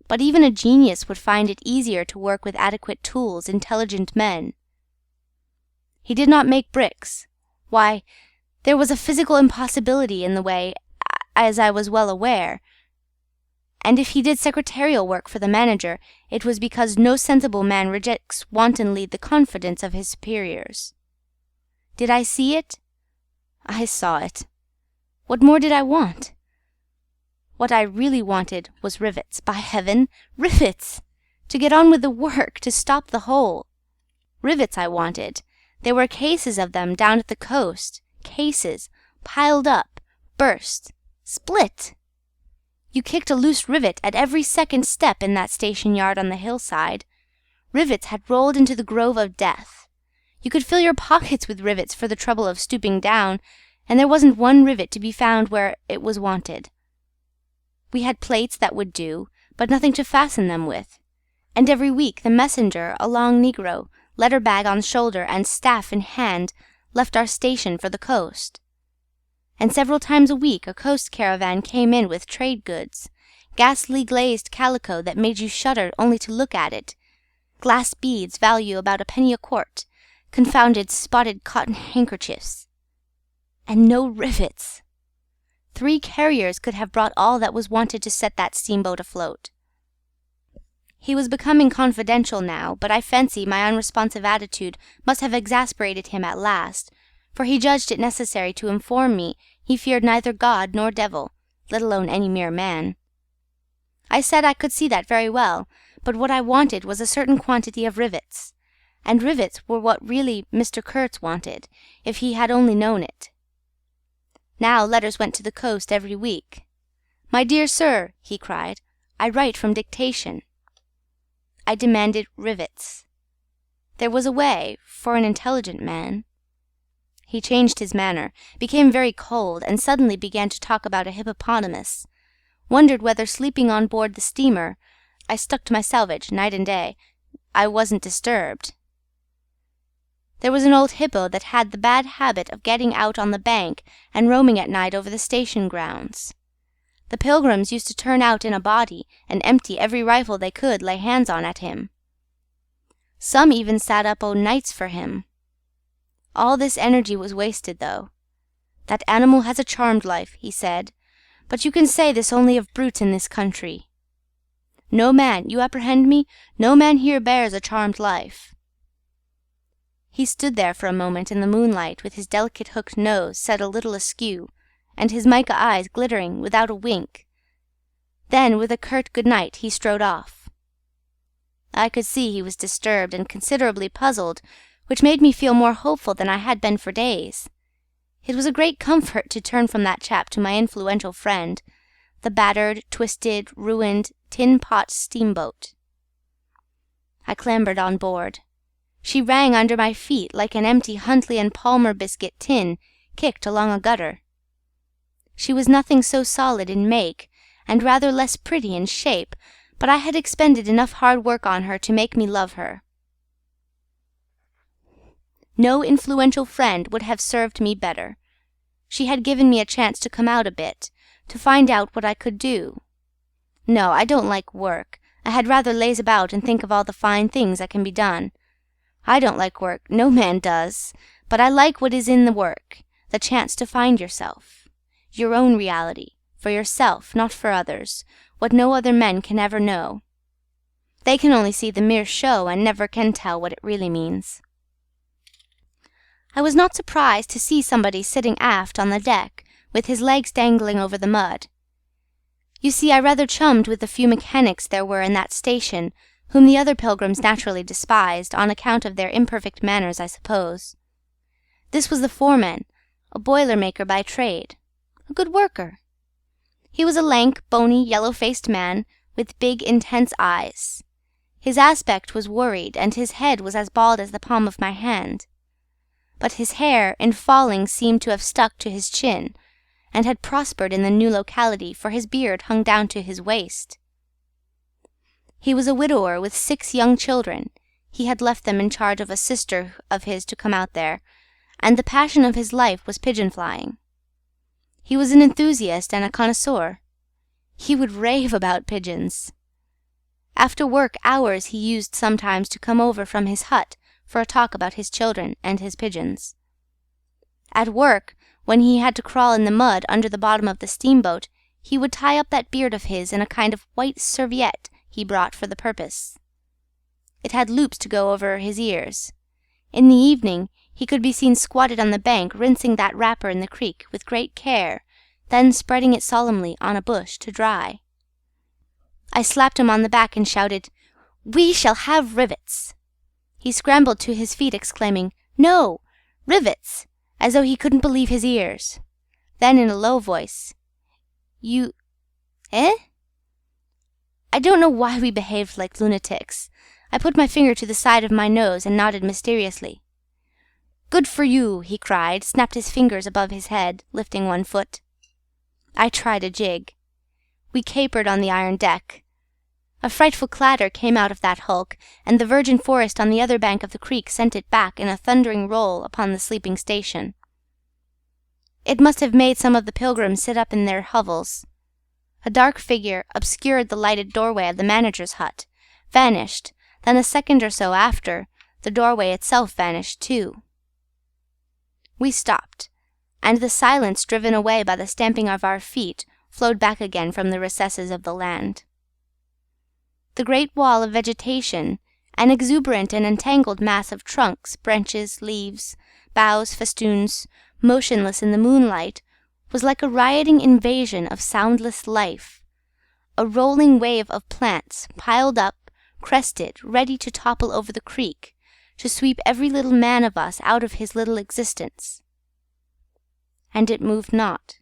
Speaker 1: but even a genius would find it easier to work with adequate tools intelligent men. He did not make bricks. Why, there was a physical impossibility in the way, as I was well aware, and if he did secretarial work for the manager, it was because no sensible man rejects wantonly the confidence of his superiors. Did I see it? I saw it. What more did I want? What I really wanted was rivets, by heaven, rivets! To get on with the work, to stop the hole. Rivets I wanted. There were cases of them down at the coast, cases, piled up, burst, split. You kicked a loose rivet at every second step in that station yard on the hillside. Rivets had rolled into the grove of death. You could fill your pockets with rivets for the trouble of stooping down, and there wasn't one rivet to be found where it was wanted. We had plates that would do, but nothing to fasten them with, and every week the messenger, a long negro, letter bag on shoulder and staff in hand, left our station for the coast. And several times a week a coast caravan came in with trade goods, ghastly glazed calico that made you shudder only to look at it, glass beads value about a penny a quart, confounded spotted cotton handkerchiefs. And no rivets! 3 carriers could have brought all that was wanted to set that steamboat afloat. He was becoming confidential now, but I fancy my unresponsive attitude must have exasperated him at last, for he judged it necessary to inform me he feared neither God nor devil, let alone any mere man. I said I could see that very well, but what I wanted was a certain quantity of rivets, and rivets were what really Mr. Kurtz wanted, if he had only known it. Now letters went to the coast every week. "My dear sir," he cried, "I write from dictation." I demanded rivets. There was a way, for an intelligent man. He changed his manner, became very cold, and suddenly began to talk about a hippopotamus. Wondered whether sleeping on board the steamer, I stuck to my salvage night and day, I wasn't disturbed. There was an old hippo that had the bad habit of getting out on the bank and roaming at night over the station grounds. The pilgrims used to turn out in a body and empty every rifle they could lay hands on at him. Some even sat up o' nights for him. All this energy was wasted, though. "That animal has a charmed life," he said, "but you can say this only of brutes in this country. No man, you apprehend me, no man here bears a charmed life." He stood there for a moment in the moonlight, with his delicate hooked nose set a little askew, and his mica eyes glittering without a wink. Then, with a curt good night, he strode off. I could see he was disturbed and considerably puzzled, which made me feel more hopeful than I had been for days. It was a great comfort to turn from that chap to my influential friend, the battered, twisted, ruined, tin-pot steamboat. I clambered on board. She rang under my feet like an empty Huntley and Palmer biscuit tin kicked along a gutter. She was nothing so solid in make, and rather less pretty in shape, but I had expended enough hard work on her to make me love her. No influential friend would have served me better. She had given me a chance to come out a bit, to find out what I could do. No, I don't like work. I had rather laze about and think of all the fine things that can be done. I don't like work, no man does, but I like what is in the work, the chance to find yourself, your own reality, for yourself, not for others, what no other men can ever know. They can only see the mere show and never can tell what it really means. I was not surprised to see somebody sitting aft on the deck, with his legs dangling over the mud. You see, I rather chummed with the few mechanics there were in that station, whom the other pilgrims naturally despised, on account of their imperfect manners, I suppose. This was the foreman, a boiler-maker by trade, a good worker. He was a lank, bony, yellow-faced man, with big, intense eyes. His aspect was worried, and his head was as bald as the palm of my hand. But his hair, in falling, seemed to have stuck to his chin, and had prospered in the new locality, for his beard hung down to his waist. He was a widower with 6 young children. He had left them in charge of a sister of his to come out there, and the passion of his life was pigeon-flying. He was an enthusiast and a connoisseur. He would rave about pigeons. After work hours he used sometimes to come over from his hut for a talk about his children and his pigeons. At work, when he had to crawl in the mud under the bottom of the steamboat, he would tie up that beard of his in a kind of white serviette he brought for the purpose. It had loops to go over his ears. In the evening he could be seen squatted on the bank rinsing that wrapper in the creek with great care, then spreading it solemnly on a bush to dry. I slapped him on the back and shouted, "We shall have rivets!" He scrambled to his feet, exclaiming, "No! Rivets!" as though he couldn't believe his ears. Then, in a low voice, "You... eh?" I don't know why we behaved like lunatics. I put my finger to the side of my nose and nodded mysteriously. "Good for you!" he cried, snapped his fingers above his head, lifting one foot. I tried a jig. We capered on the iron deck. A frightful clatter came out of that hulk, and the virgin forest on the other bank of the creek sent it back in a thundering roll upon the sleeping station. It must have made some of the pilgrims sit up in their hovels. A dark figure obscured the lighted doorway of the manager's hut, vanished, then a second or so after, the doorway itself vanished too. We stopped, and the silence driven away by the stamping of our feet flowed back again from the recesses of the land. The great wall of vegetation, an exuberant and entangled mass of trunks, branches, leaves, boughs, festoons, motionless in the moonlight, was like a rioting invasion of soundless life, a rolling wave of plants, piled up, crested, ready to topple over the creek, to sweep every little man of us out of his little existence. And it moved not.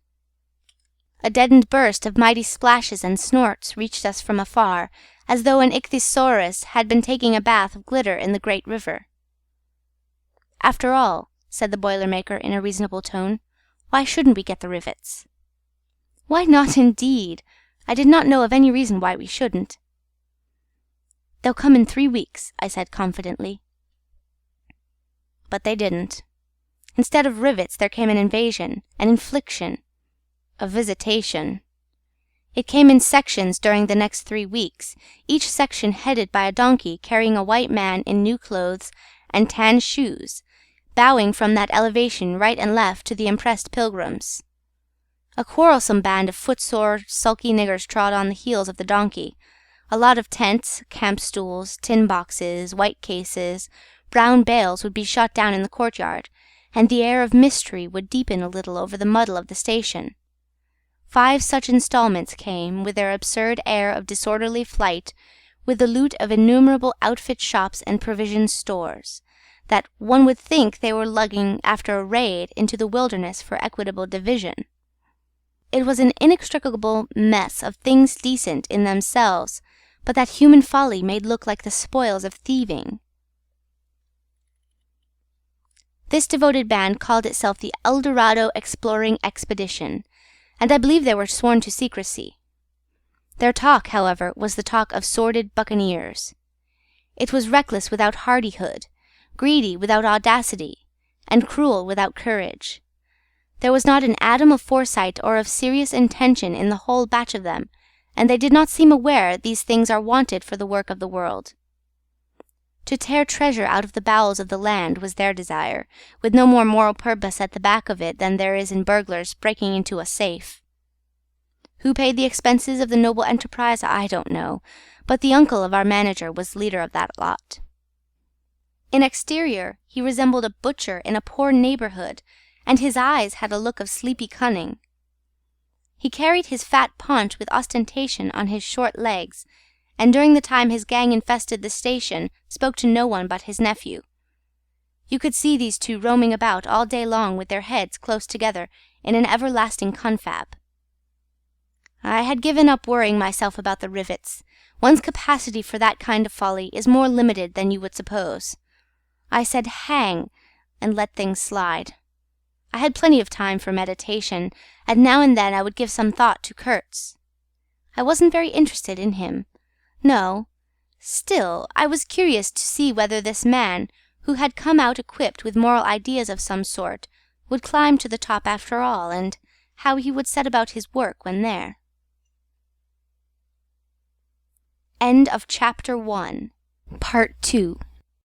Speaker 1: A deadened burst of mighty splashes and snorts reached us from afar, as though an ichthyosaurus had been taking a bath of glitter in the great river. "After all," said the boiler-maker in a reasonable tone, "why shouldn't we get the rivets?" "Why not, indeed? I did not know of any reason why we shouldn't." "They'll come in 3 weeks," I said confidently. But they didn't. Instead of rivets there came an invasion, an infliction, a visitation. It came in sections during the next 3 weeks, each section headed by a donkey carrying a white man in new clothes and tan shoes, bowing from that elevation right and left to the impressed pilgrims. A quarrelsome band of footsore, sulky niggers trod on the heels of the donkey. A lot of tents, camp stools, tin boxes, white cases, brown bales would be shot down in the courtyard, and the air of mystery would deepen a little over the muddle of the station. 5 such installments came, with their absurd air of disorderly flight, with the loot of innumerable outfit shops and provision stores, that one would think they were lugging after a raid into the wilderness for equitable division. It was an inextricable mess of things decent in themselves, but that human folly made look like the spoils of thieving. This devoted band called itself the El Dorado Exploring Expedition, and I believe they were sworn to secrecy. Their talk, however, was the talk of sordid buccaneers. It was reckless without hardihood, greedy without audacity, and cruel without courage. There was not an atom of foresight or of serious intention in the whole batch of them, and they did not seem aware these things are wanted for the work of the world. To tear treasure out of the bowels of the land was their desire, with no more moral purpose at the back of it than there is in burglars breaking into a safe. Who paid the expenses of the noble enterprise, I don't know, but the uncle of our manager was leader of that lot. In exterior, he resembled a butcher in a poor neighborhood, and his eyes had a look of sleepy cunning. He carried his fat paunch with ostentation on his short legs, and during the time his gang infested the station spoke to no one but his nephew. You could see these two roaming about all day long with their heads close together in an everlasting confab. I had given up worrying myself about the rivets. One's capacity for that kind of folly is more limited than you would suppose. I said hang, and let things slide. I had plenty of time for meditation, and now and then I would give some thought to Kurtz. I wasn't very interested in him. No. Still, I was curious to see whether this man, who had come out equipped with moral ideas of some sort, would climb to the top after all, and how he would set about his work when there. End of Chapter 1, Part 2.